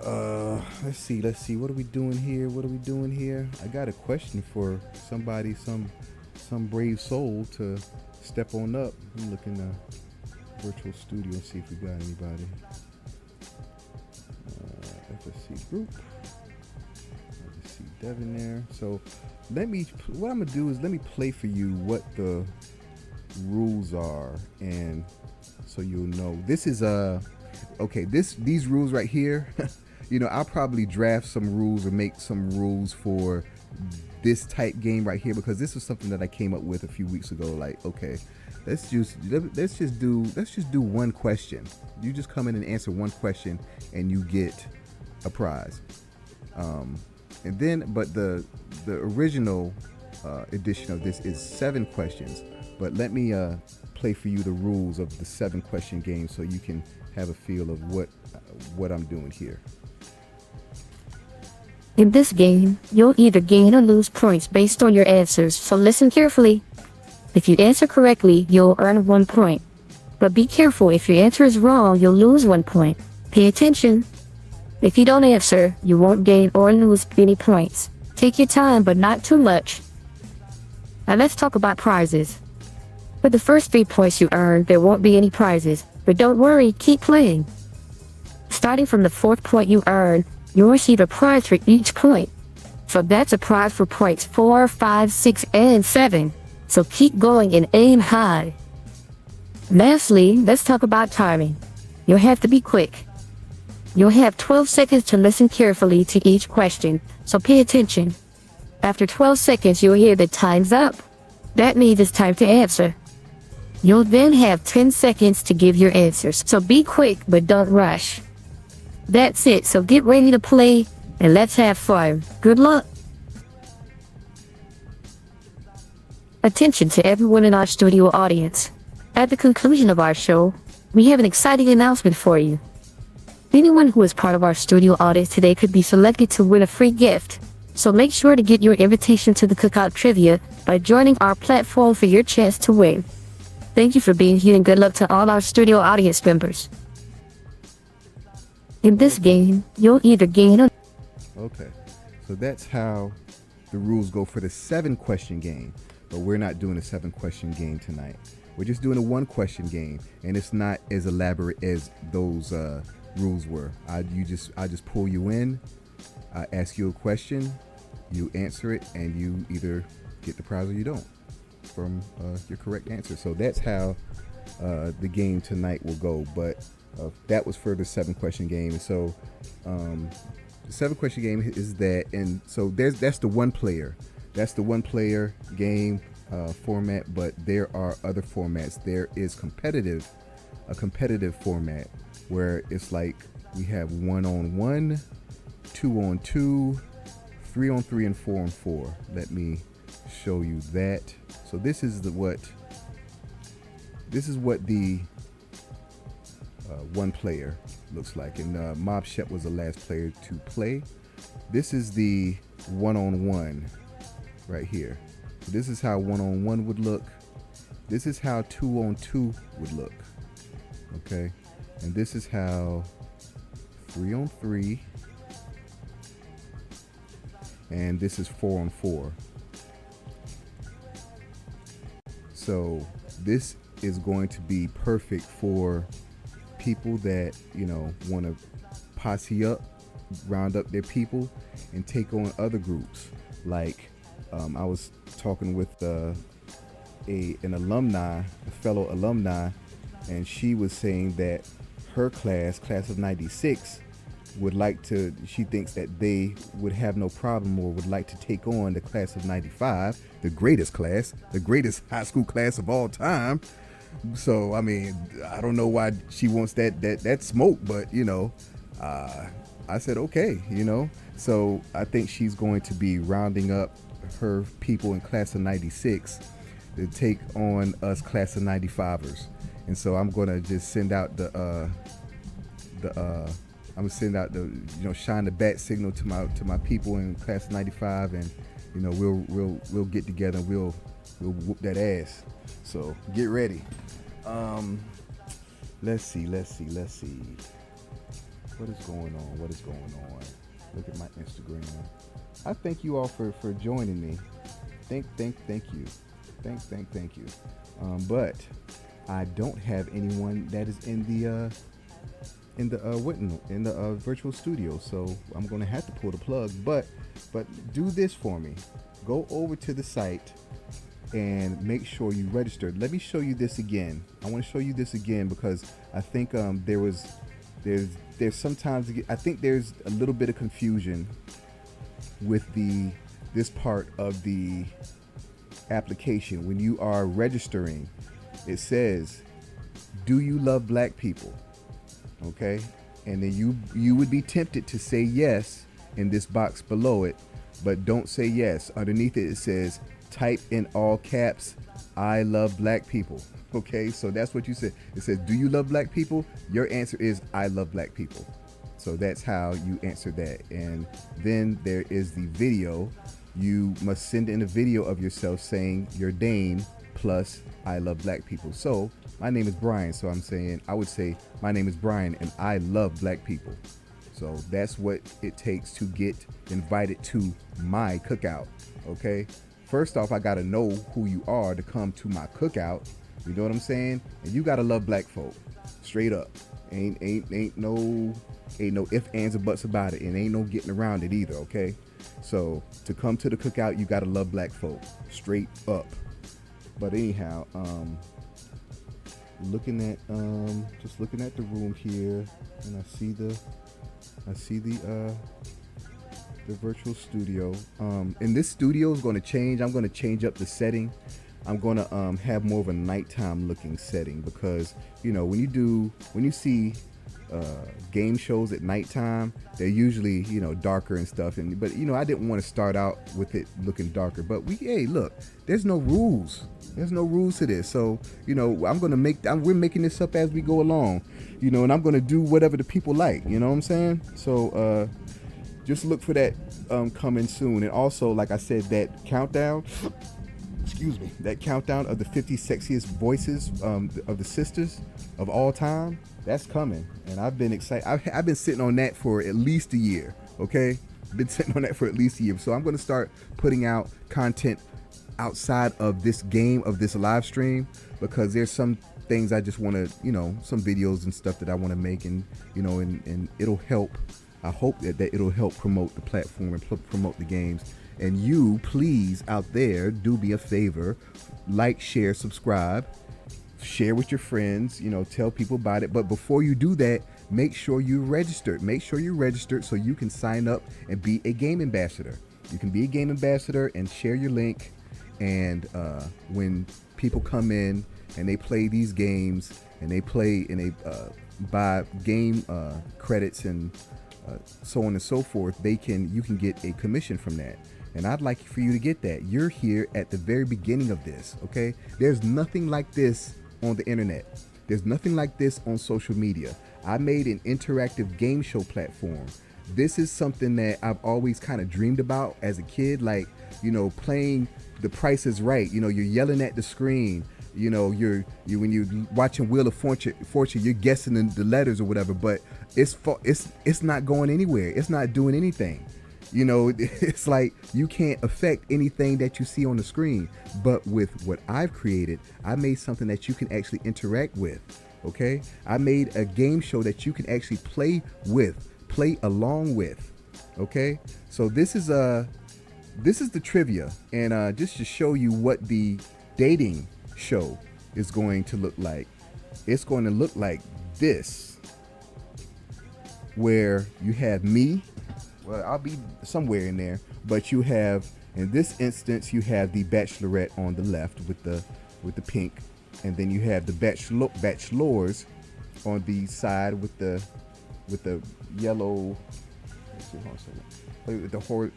Speaker 2: let's see. What are we doing here? I got a question for somebody, some brave soul to step on up. I'm looking virtual studio and see if we got anybody. FSC group. I just see Devin there. So what I'm gonna do is let me play for you what the rules are, and so you'll know. This is okay. These rules right here. I'll probably draft some rules or make some rules for this type game right here, because this was something that I came up with a few weeks ago. Like, okay, let's just do one question. You just come in and answer one question, and you get a prize. And then, but the original edition of this is 7 questions. But let me play for you the rules of the 7-question game so you can have a feel of what I'm doing here.
Speaker 1: In this game, you'll either gain or lose points based on your answers, so listen carefully. If you answer correctly, you'll earn 1 point. But be careful, if your answer is wrong, you'll lose 1 point. Pay attention. If you don't answer, you won't gain or lose any points. Take your time, but not too much. Now let's talk about prizes. For the first 3 points you earn, there won't be any prizes. But don't worry, keep playing. Starting from the 4th point you earn, you'll receive a prize for each point. So that's a prize for points 4, 5, 6, and 7. So keep going and aim high. Lastly, let's talk about timing. You'll have to be quick. You'll have 12 seconds to listen carefully to each question, so pay attention. After 12 seconds, you'll hear the time's up. That means it's time to answer. You'll then have 10 seconds to give your answers, so be quick but don't rush. That's it, so get ready to play and let's have fun. Good luck! Attention to everyone in our studio audience. At the conclusion of our show, we have an exciting announcement for you. Anyone who is part of our studio audience today could be selected to win a free gift. So make sure to get your invitation to the Cookout Trivia by joining our platform for your chance to win. Thank you for being here and good luck to all our studio audience members. In this game, you'll either gain or...
Speaker 2: Okay, so that's how the rules go for the 7-question game. But we're not doing a 7-question game tonight. We're just doing a 1-question game, and it's not as elaborate as those rules were. I just pull you in, I ask you a question, you answer it, and you either get the prize or you don't from your correct answer. So that's how the game tonight will go. But that was for the 7-question game. And so the 7-question game is that, and so that's the one player. That's the one player game format, but there are other formats. There is a competitive format where it's like we have 1-on-1, 2-on-2, 3-on-3, and 4-on-4. Let me show you that. So this is what the one player looks like, and Mob Shep was the last player to play. This is the 1-on-1 right here. So this is how 1-on-1 would look. This is how 2-on-2 would look. Okay, and this is how 3-on-3, and this is 4-on-4. So this is going to be perfect for people that, you know, want to posse up, round up their people, and take on other groups. Like I was talking with an alumni, a fellow alumni, and she was saying that her class of 96, would like to, she thinks that they would have no problem or would like to take on the class of 95, the greatest class, the greatest high school class of all time. So, I mean, I don't know why she wants that smoke, but, you know, I said, okay, you know. So I think she's going to be rounding up her people in class of 96 to take on us class of 95ers. And so I'm going to just send out I'm gonna send out the, you know, shine the bat signal to my people in class of 95, and, you know, we'll get together and we'll whoop that ass. So get ready. Let's see. What is going on? Look at my Instagram. I thank you all for joining me. Thank you. Thank you. But I don't have anyone that is in the virtual studio, so I'm gonna have to pull the plug. But do this for me. Go over to the site and make sure you register. Let me show you this again. I want to show you this again because I think there's sometimes, I think there's a little bit of confusion with the this part of the application. When you are registering, it says, do you love black people? Okay, and then you would be tempted to say yes in this box below it, but don't say yes. Underneath it, it says, type in all caps, I love black people. Okay, so that's what you said. It says, do you love black people? Your answer is, I love black people. So that's how you answer that. And then there is the video. You must send in a video of yourself saying your name plus I love black people. So my name is Brian, so I would say my name is Brian and I love black people. So that's what it takes to get invited to my cookout. Okay, first off, I gotta know who you are to come to my cookout. You know what I'm saying? And you gotta love black folk, straight up. Ain't no ifs, ands, or buts about it, and ain't no getting around it either. Okay, so to come to the cookout, you gotta love black folk, straight up. But anyhow, looking at the room here, and I see the virtual studio. And this studio is going to change. I'm going to change up the setting. I'm going to have more of a nighttime looking setting, because when you see game shows at nighttime, they're usually darker and stuff. But I didn't want to start out with it looking darker. But look, there's no rules. There's no rules to this. So we're making this up as we go along. And I'm going to do whatever the people like. You know what I'm saying? So just look for that coming soon. And also, like I said, that countdown. That countdown of the 50 sexiest voices of the sisters of all time, that's coming. And I've been excited. I've been sitting on that for at least a year. Okay, been sitting on that for at least a year. So I'm going to start putting out content outside of this game, of this live stream, because there's some things I just want to, some videos and stuff that I want to make, and and it'll help. I hope that it'll help promote the platform and promote the games. And you, please, out there, do me a favor, like, share, subscribe, share with your friends, tell people about it. But before you do that, make sure you're registered. Make sure you're registered so you can sign up and be a game ambassador. You can be a game ambassador and share your link. And when people come in and they play these games and they buy game credits and so on and so forth, you can get a commission from that. And I'd like for you to get that. You're here at the very beginning of this, okay? There's nothing like this on the internet. There's nothing like this on social media. I made an interactive game show platform. This is something that I've always kind of dreamed about as a kid, like, playing The Price is Right. You're yelling at the screen. When you're watching Wheel of Fortune, you're guessing the letters or whatever, but it's not going anywhere. It's not doing anything. It's like you can't affect anything that you see on the screen. But with what I've created, I made something that you can actually interact with. Okay, I made a game show that you can actually play along with. Okay, so this is the trivia, and just to show you what the dating show is going to look like. It's going to look like this, where you have me. Well, I'll be somewhere in there, but you have, in this instance, you have the bachelorette on the left with the pink, and then you have the bachelors on the side with the yellow. Let's see, hold on a second. With the hold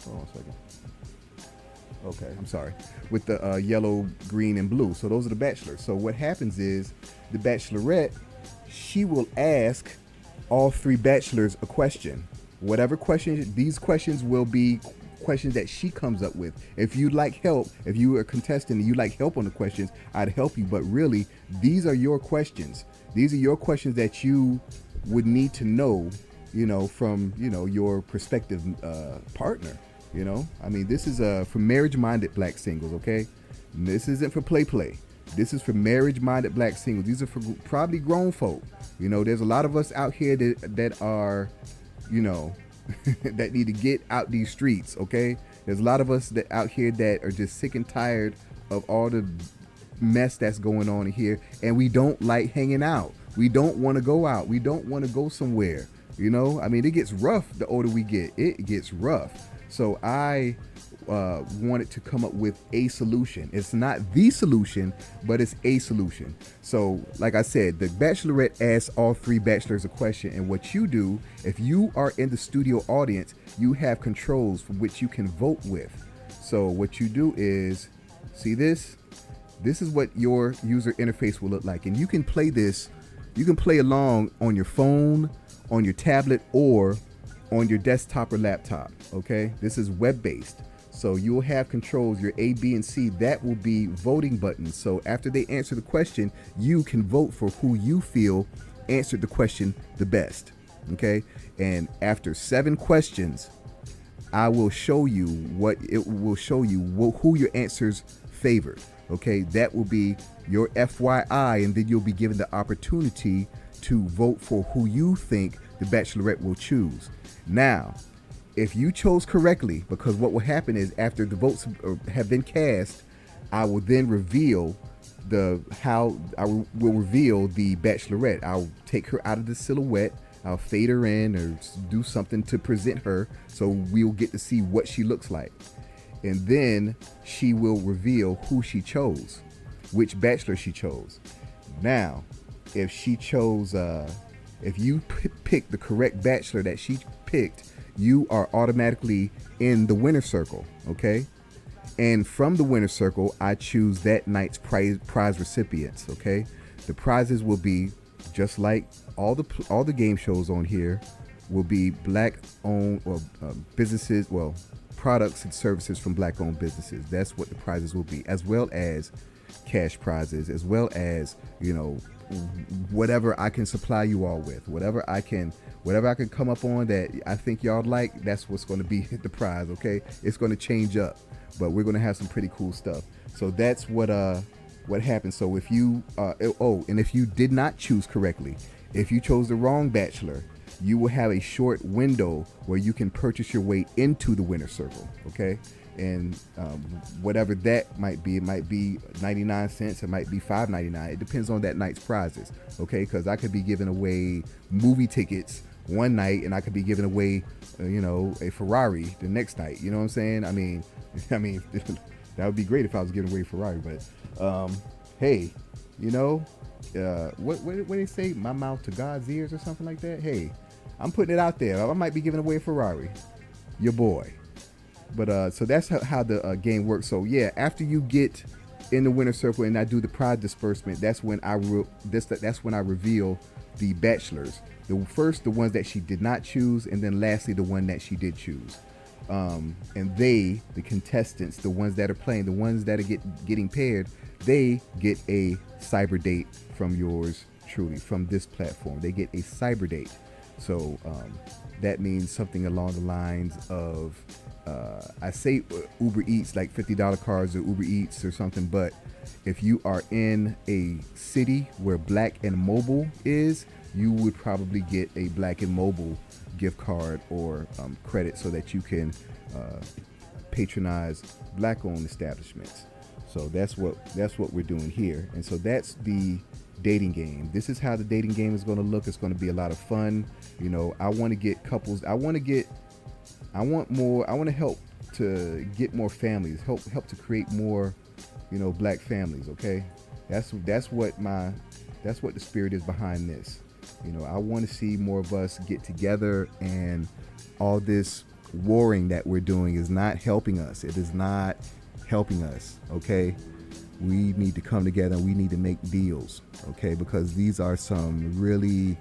Speaker 2: on a second. Okay, I'm sorry. With the yellow, green, and blue. So those are the bachelors. So what happens is the bachelorette, she will ask all three bachelors a question. Whatever question, these questions will be questions that she comes up with. If you'd like help, if you are a contestant and you like help on the questions, I'd help you. But really, these are your questions. These are your questions that you would need to know, from, your prospective partner. I mean, this is for marriage-minded black singles, okay? And this isn't for play. This is for marriage-minded black singles. These are for probably grown folk. There's a lot of us out here that are, that need to get out these streets, okay? There's a lot of us that out here that are just sick and tired of all the mess that's going on here, and we don't like hanging out. We don't want to go out. We don't want to go somewhere. I mean, it gets rough the older we get. It gets rough. So I wanted to come up with a solution. It's not the solution, but it's a solution. So, like I said, the Bachelorette asks all three bachelors a question, and what you do, if you are in the studio audience, you have controls from which you can vote with. So, what you do is, see this? This is what your user interface will look like, and you can play this. You can play along on your phone, on your tablet, or on your desktop or laptop. Okay, this is web-based. So you'll have controls, your A, B, and C, that will be voting buttons. So after they answer the question, you can vote for who you feel answered the question the best. Okay. And after 7 questions, I will show you who your answers favored. Okay. That will be your FYI. And then you'll be given the opportunity to vote for who you think the Bachelorette will choose. Now, if you chose correctly, because what will happen is after the votes have been cast, I will then reveal the Bachelorette. I'll take her out of the silhouette. I'll fade her in or do something to present her, so we'll get to see what she looks like. And then she will reveal who she chose, which bachelor she chose. Now, if she chose, if you pick the correct bachelor that she picked, you are automatically in the winner circle, okay? And from the winner circle, I choose that night's prize recipients, okay? The prizes will be just like all the game shows on here will be black-owned or businesses, well, products and services from black-owned businesses. That's what the prizes will be, as well as cash prizes, as well as, you know, whatever I can supply you all with, whatever I can come up on that I think y'all like, that's what's going to be the prize. Okay, it's going to change up, but we're going to have some pretty cool stuff. So that's what happens. So if you and if you did not choose correctly, if you chose the wrong bachelor, you will have a short window where you can purchase your way into the winner circle. Okay. And whatever that might be, it might be 99 cents, it might be $5.99. It depends on that night's prizes, okay? Because I could be giving away movie tickets one night, and I could be giving away, a Ferrari the next night. You know what I'm saying? I mean, that would be great if I was giving away a Ferrari. But hey, what do they say? My mouth to God's ears or something like that. Hey, I'm putting it out there. I might be giving away a Ferrari. Your boy. But so that's how the game works. So yeah, after you get in the winner circle and I do the prize disbursement, that's when I reveal the bachelors. The ones that she did not choose, and then lastly the one that she did choose. And the contestants, the ones that are playing, the ones that are getting paired, they get a cyber date from yours truly, from this platform. They get a cyber date. So that means something along the lines of, I say Uber Eats, like $50 cards or Uber Eats or something, but if you are in a city where Black and Mobile is, you would probably get a Black and Mobile gift card or credit so that you can patronize Black-owned establishments. So that's what we're doing here. And so that's the dating game. This is how the dating game is going to look. It's going to be a lot of fun. I want to get couples. I want to help to get more families, help to create more, Black families. Okay. That's what the spirit is behind this. I want to see more of us get together, and all this warring that we're doing is not helping us. It is not helping us. Okay. We need to come together and we need to make deals. Okay. Because these are some really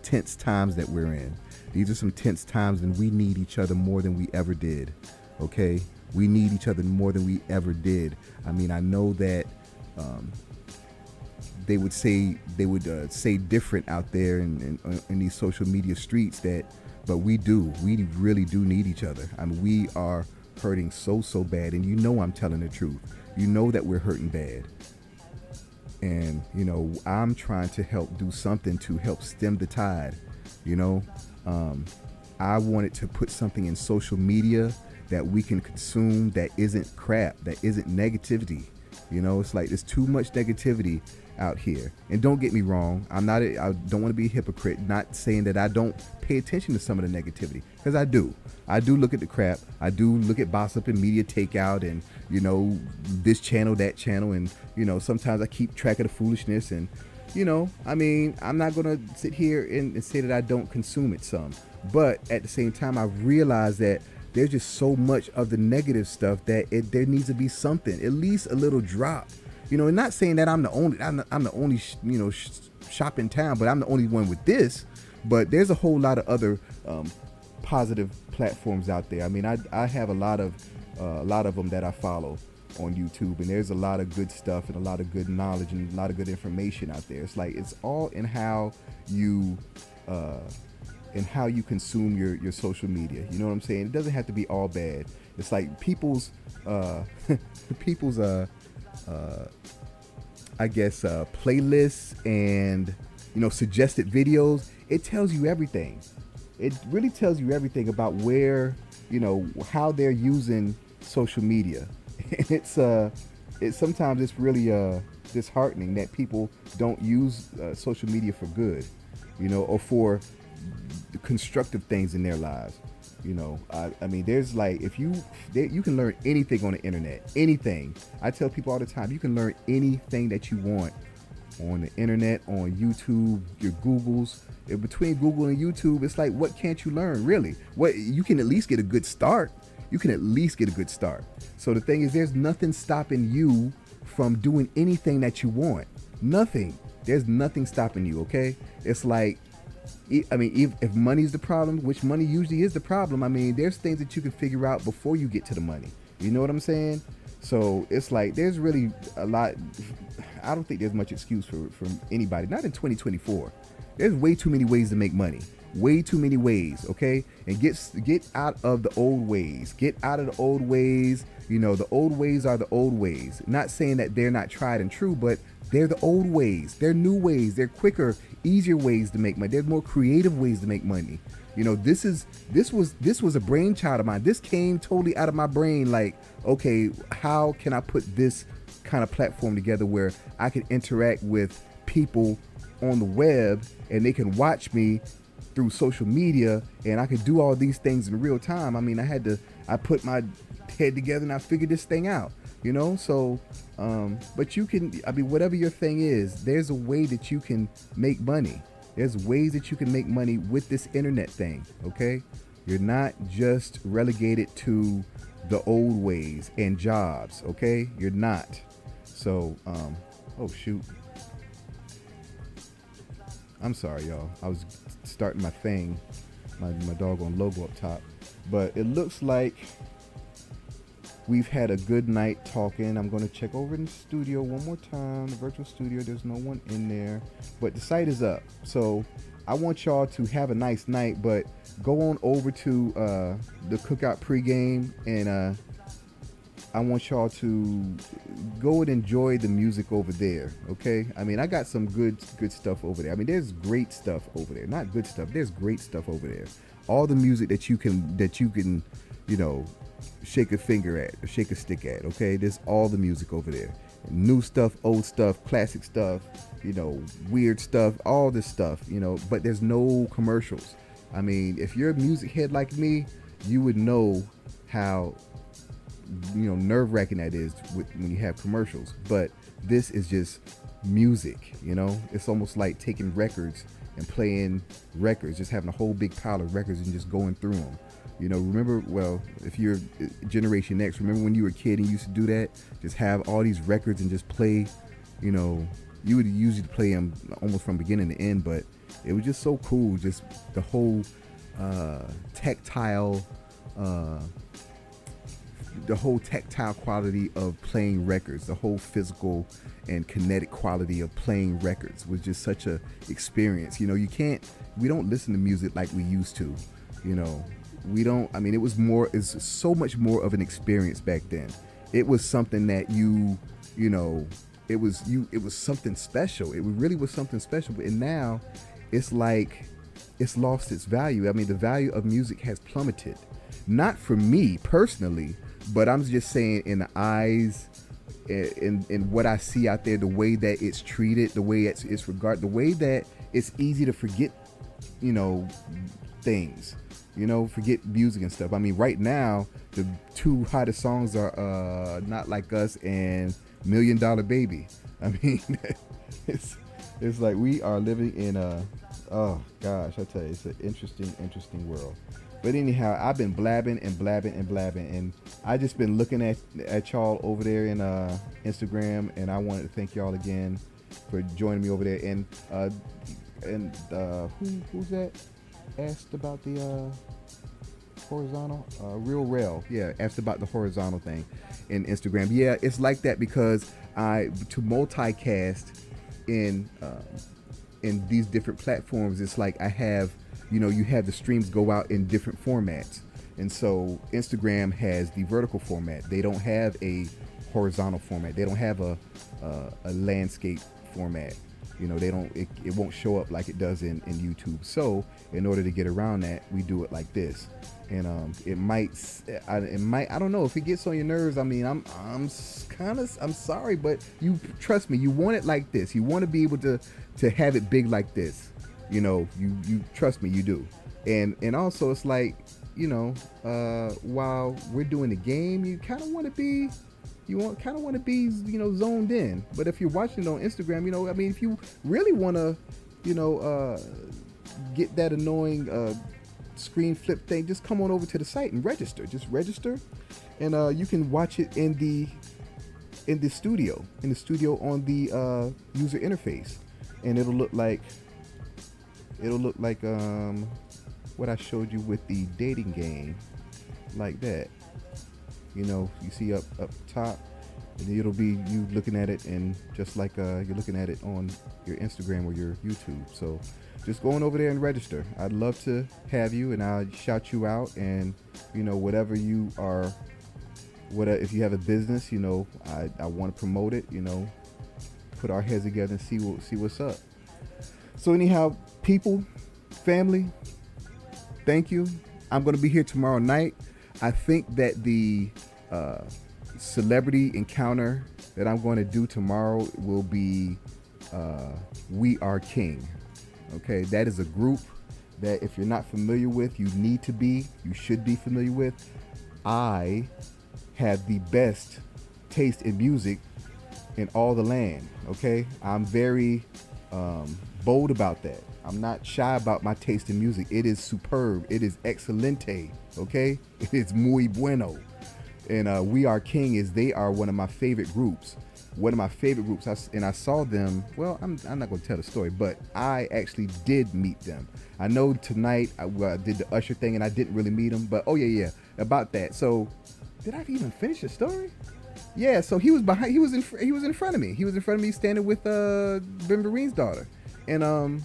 Speaker 2: tense times that we're in. These are some tense times, and we need each other more than we ever did. Okay. We need each other more than we ever did. I mean, I know that, they would say different out there in these social media streets, but we really do need each other. I mean, we are hurting so bad, and I'm telling the truth. That we're hurting bad, and I'm trying to help do something to help stem the tide. I wanted to put something in social media that we can consume that isn't crap, that isn't negativity. It's like there's too much negativity out here. And don't get me wrong, I don't want to be a hypocrite, not saying that I don't pay attention to some of the negativity, because I do. I do look at the crap. I do look at gossip and media takeout and, this channel, that channel. And, sometimes I keep track of the foolishness. And, I'm not going to sit here and say that I don't consume it some. But at the same time, I realize that there's just so much of the negative stuff that there needs to be something, at least a little drop. And not saying that I'm the only shop in town, but I'm the only one with this. But there's a whole lot of other positive platforms out there. I mean, I have a lot of them that I follow on YouTube, and there's a lot of good stuff and a lot of good knowledge and a lot of good information out there. It's like it's all in how you consume your social media. You know what I'm saying? It doesn't have to be all bad. It's like people's playlists and suggested videos. It tells you everything. It really tells you everything about where how they're using social media. And it's sometimes it's really disheartening that people don't use social media for good, or for constructive things in their lives. I mean, there's like, you can learn anything on the internet, anything. I tell people all the time, you can learn anything that you want on the internet, on YouTube, your Googles. Between Google and YouTube, it's like, what can't you learn, really? What you can at least get a good start. So the thing is, there's nothing stopping you from doing anything that you want. Nothing. There's nothing stopping you, okay? It's like, I mean, if money's the problem, which money usually is the problem, I mean, there's things that you can figure out before you get to the money. You know what I'm saying? So it's like, there's really a lot. I don't think there's much excuse for anybody, not in 2024. There's way too many ways to make money. Way too many ways, okay? And get out of the old ways. Get out of the old ways. The old ways are the old ways. Not saying that they're not tried and true, but they're the old ways. They're new ways. They're quicker, easier ways to make money. There's more creative ways to make money. This was a brainchild of mine. This came totally out of my brain. Like, okay, how can I put this kind of platform together where I can interact with people on the web and they can watch me through social media, and I could do all these things in real time. I mean, I put my head together and I figured this thing out, so but you can, I mean, whatever your thing is, there's a way that you can make money. There's ways that you can make money with this internet thing, okay? You're not just relegated to the old ways and jobs, okay? You're not. So oh shoot, I'm sorry, y'all. I was starting my thing, my doggone logo up top. But it looks like we've had a good night talking. I'm going to check over in the studio one more time, the virtual studio. There's no one in there. But the site is up. So I want y'all to have a nice night. But go on over to the Cookout pregame, and I want y'all to go and enjoy the music over there, okay? I mean, I got some good stuff over there. I mean, there's great stuff over there. Not good stuff. There's great stuff over there. All the music that you can, shake a finger at or shake a stick at, okay? There's all the music over there. New stuff, old stuff, classic stuff, weird stuff, all this stuff, but there's no commercials. I mean, if you're a music head like me, you would know how nerve-wracking that is when you have commercials. But this is just music. It's almost like taking records and playing records, just having a whole big pile of records and just going through them. Remember, well, if you're Generation X, remember when you were a kid and you used to do that, just have all these records and just play. You would usually play them almost from beginning to end, but it was just so cool, just the whole tactile quality of playing records, the whole physical and kinetic quality of playing records was just such a experience. We don't listen to music like we used to. We don't. I mean, it's so much more of an experience back then. It was something that it was something special. It really was something special. And now it's like it's lost its value. I mean, the value of music has plummeted. Not for me personally, but I'm just saying in the eyes in what I see out there, the way that it's treated, the way it's regarded, the way that it's easy to forget, things, forget music and stuff. I mean, right now, the two hottest songs are Not Like Us and $1 Million Baby. I mean, it's like we are living in oh gosh, I tell you, it's an interesting world. But anyhow, I've been blabbing, and I just been looking at y'all over there in Instagram, and I wanted to thank y'all again for joining me over there. And who's that? Asked about the horizontal, Real Rail. Yeah, asked about the horizontal thing in Instagram. Yeah, it's like that because to multicast in these different platforms, it's like I have. You have the streams go out in different formats. And so Instagram has the vertical format. They don't have a horizontal format. They don't have a landscape format. It won't show up like it does in YouTube. So in order to get around that, we do it like this. And I don't know if it gets on your nerves. I mean, I'm sorry, but you trust me, you want it like this. You want to be able to have it big like this. You trust me, you do. And also it's like, while we're doing the game, you kind of want to be, zoned in. But if you're watching it on Instagram, I mean, if you really want to, get that annoying screen flip thing, just come on over to the site and register. Just register, and you can watch it in the studio on the user interface, and it'll look like what I showed you with the dating game, like that. You see up top, and it'll be you looking at it, and just like you're looking at it on your Instagram or your YouTube. So just going over there and register. I'd love to have you, and I'll shout you out. And whatever you are, if you have a business, I want to promote it. Put our heads together and see what's up. So anyhow, people, family, thank you. I'm going to be here tomorrow night. I think that the celebrity encounter that I'm going to do tomorrow will be We Are King. Okay, that is a group that if you're not familiar with, you should be familiar with. I have the best taste in music in all the land. Okay, I'm very bold about that. I'm not shy about my taste in music. It is superb. It is excelente. Okay, it is muy bueno. And We Are King they are one of my favorite groups. I saw them. Well, I'm not going to tell the story, but I actually did meet them. I know tonight I did the Usher thing, and I didn't really meet him. But about that. So, did I even finish the story? Yeah. So he was behind. He was in front of me. He was in front of me, standing with Ben Vereen's daughter, and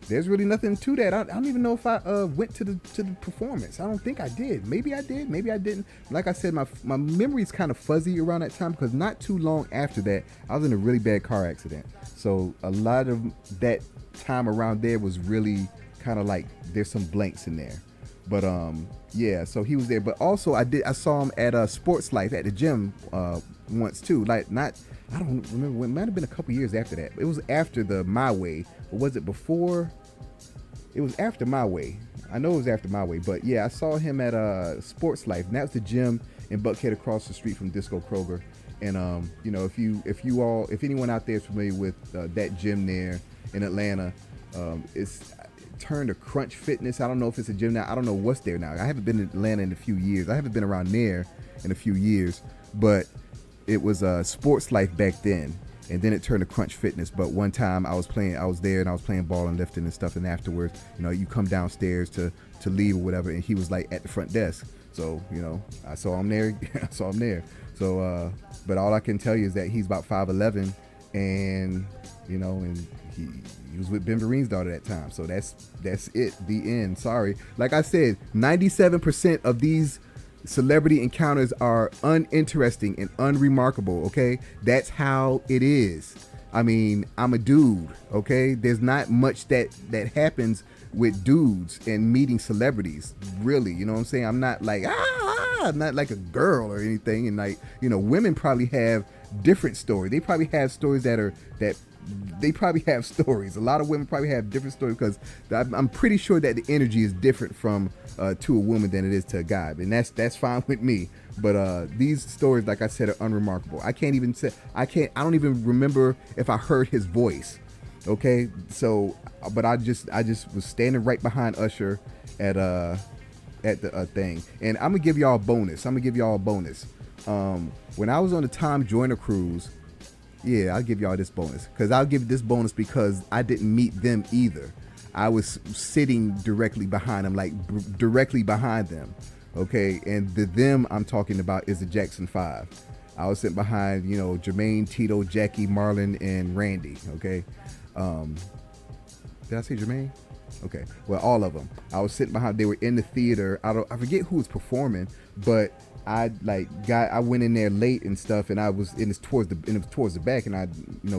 Speaker 2: there's really nothing to that. I don't even know if I went to the performance. I don't think I did. Maybe I did. Maybe I didn't. Like I said, my memory's kind of fuzzy around that time, because not too long after that, I was in a really bad car accident. So a lot of that time around there was really kind of like there's some blanks in there. But so he was there. But also I saw him at Sports Life at the gym once too. I don't remember. It might have been a couple years after that. It was after the My Way. Or was it before? It was after My Way. I know it was after My Way. But yeah, I saw him at Sports Life. And that was the gym in Buckhead across the street from Disco Kroger. And if anyone out there is familiar with that gym there in Atlanta, it's turned to Crunch Fitness. I don't know if it's a gym now. I don't know what's there now. I haven't been in Atlanta in a few years. I haven't been around there in a few years. But it was Sports Life back then. And then it turned to Crunch Fitness. But one time I was there and I was playing ball and lifting and stuff. And afterwards, you come downstairs to leave or whatever. And he was like at the front desk. So, I saw him there. So, but all I can tell you is that he's about 5'11", and, and he was with Ben Vereen's daughter at that time. So that's it. The end. Sorry. Like I said, 97% of these celebrity encounters are uninteresting and unremarkable. Okay, that's how it is. I mean, I'm a dude. Okay, there's not much that happens with dudes and meeting celebrities, really. You know what I'm saying? I'm not like I'm not like a girl or anything. And like, women probably have different story. They probably have stories that they probably have stories. A lot of women probably have different stories because I'm pretty sure that the energy is different from to a woman than it is to a guy, and that's fine with me. But these stories, like I said, are unremarkable. I don't even remember if I heard his voice. Okay, so but I just was standing right behind Usher at the thing, and I'm gonna give y'all a bonus. When I was on the Tom Joyner cruise, yeah, I'll give y'all this bonus because I'll give this bonus because I didn't meet them either. I was sitting directly behind them, like directly behind them. Okay, and the them I'm talking about is the Jackson 5. I was sitting behind, Jermaine, Tito, Jackie, Marlon, and Randy. Okay, did I say Jermaine? Okay, well, all of them. I was sitting behind. They were in the theater. I forget who was performing, but I went in there late and stuff, and it was towards the back, and I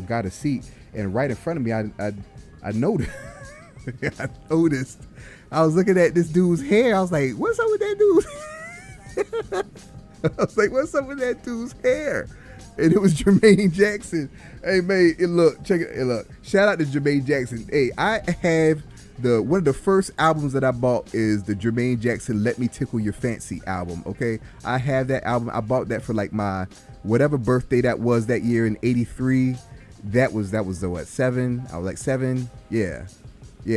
Speaker 2: got a seat, and right in front of me, I noticed. I noticed. I was looking at this dude's hair. I was like, "What's up with that dude?" I was like, "What's up with that dude's hair?" And it was Jermaine Jackson. Hey, man, check it. Look, shout out to Jermaine Jackson. Hey, I have one of the first albums that I bought is the Jermaine Jackson "Let Me Tickle Your Fancy" album. Okay, I have that album. I bought that for like my whatever birthday that was that year in '83. That was the what, 7? I was like 7. Yeah,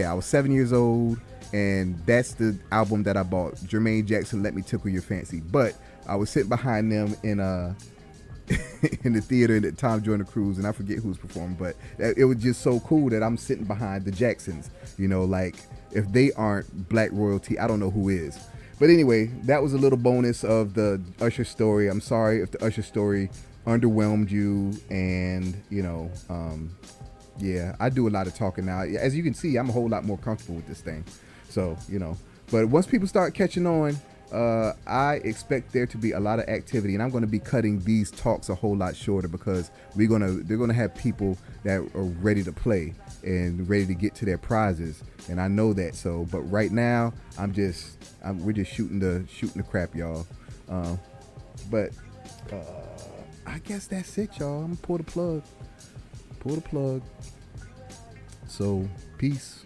Speaker 2: I was 7 years old, and that's the album that I bought. Jermaine Jackson "Let Me Tickle Your Fancy." But I was sitting behind them in in the theater in the Tom Joyner cruise, and I forget who's performing, but it was just so cool that I'm sitting behind the Jacksons. Like if they aren't black royalty, I don't know who is. But anyway, that was a little bonus of the Usher story. I'm sorry if the Usher story underwhelmed you, and yeah, I do a lot of talking now. As you can see, I'm a whole lot more comfortable with this thing. So but once people start catching on, I expect there to be a lot of activity, and I'm going to be cutting these talks a whole lot shorter because they're going to have people that are ready to play and ready to get to their prizes, and I know that. So, but right now, we're just shooting the crap, y'all. But I guess that's it, y'all. I'm gonna pull the plug. So, peace.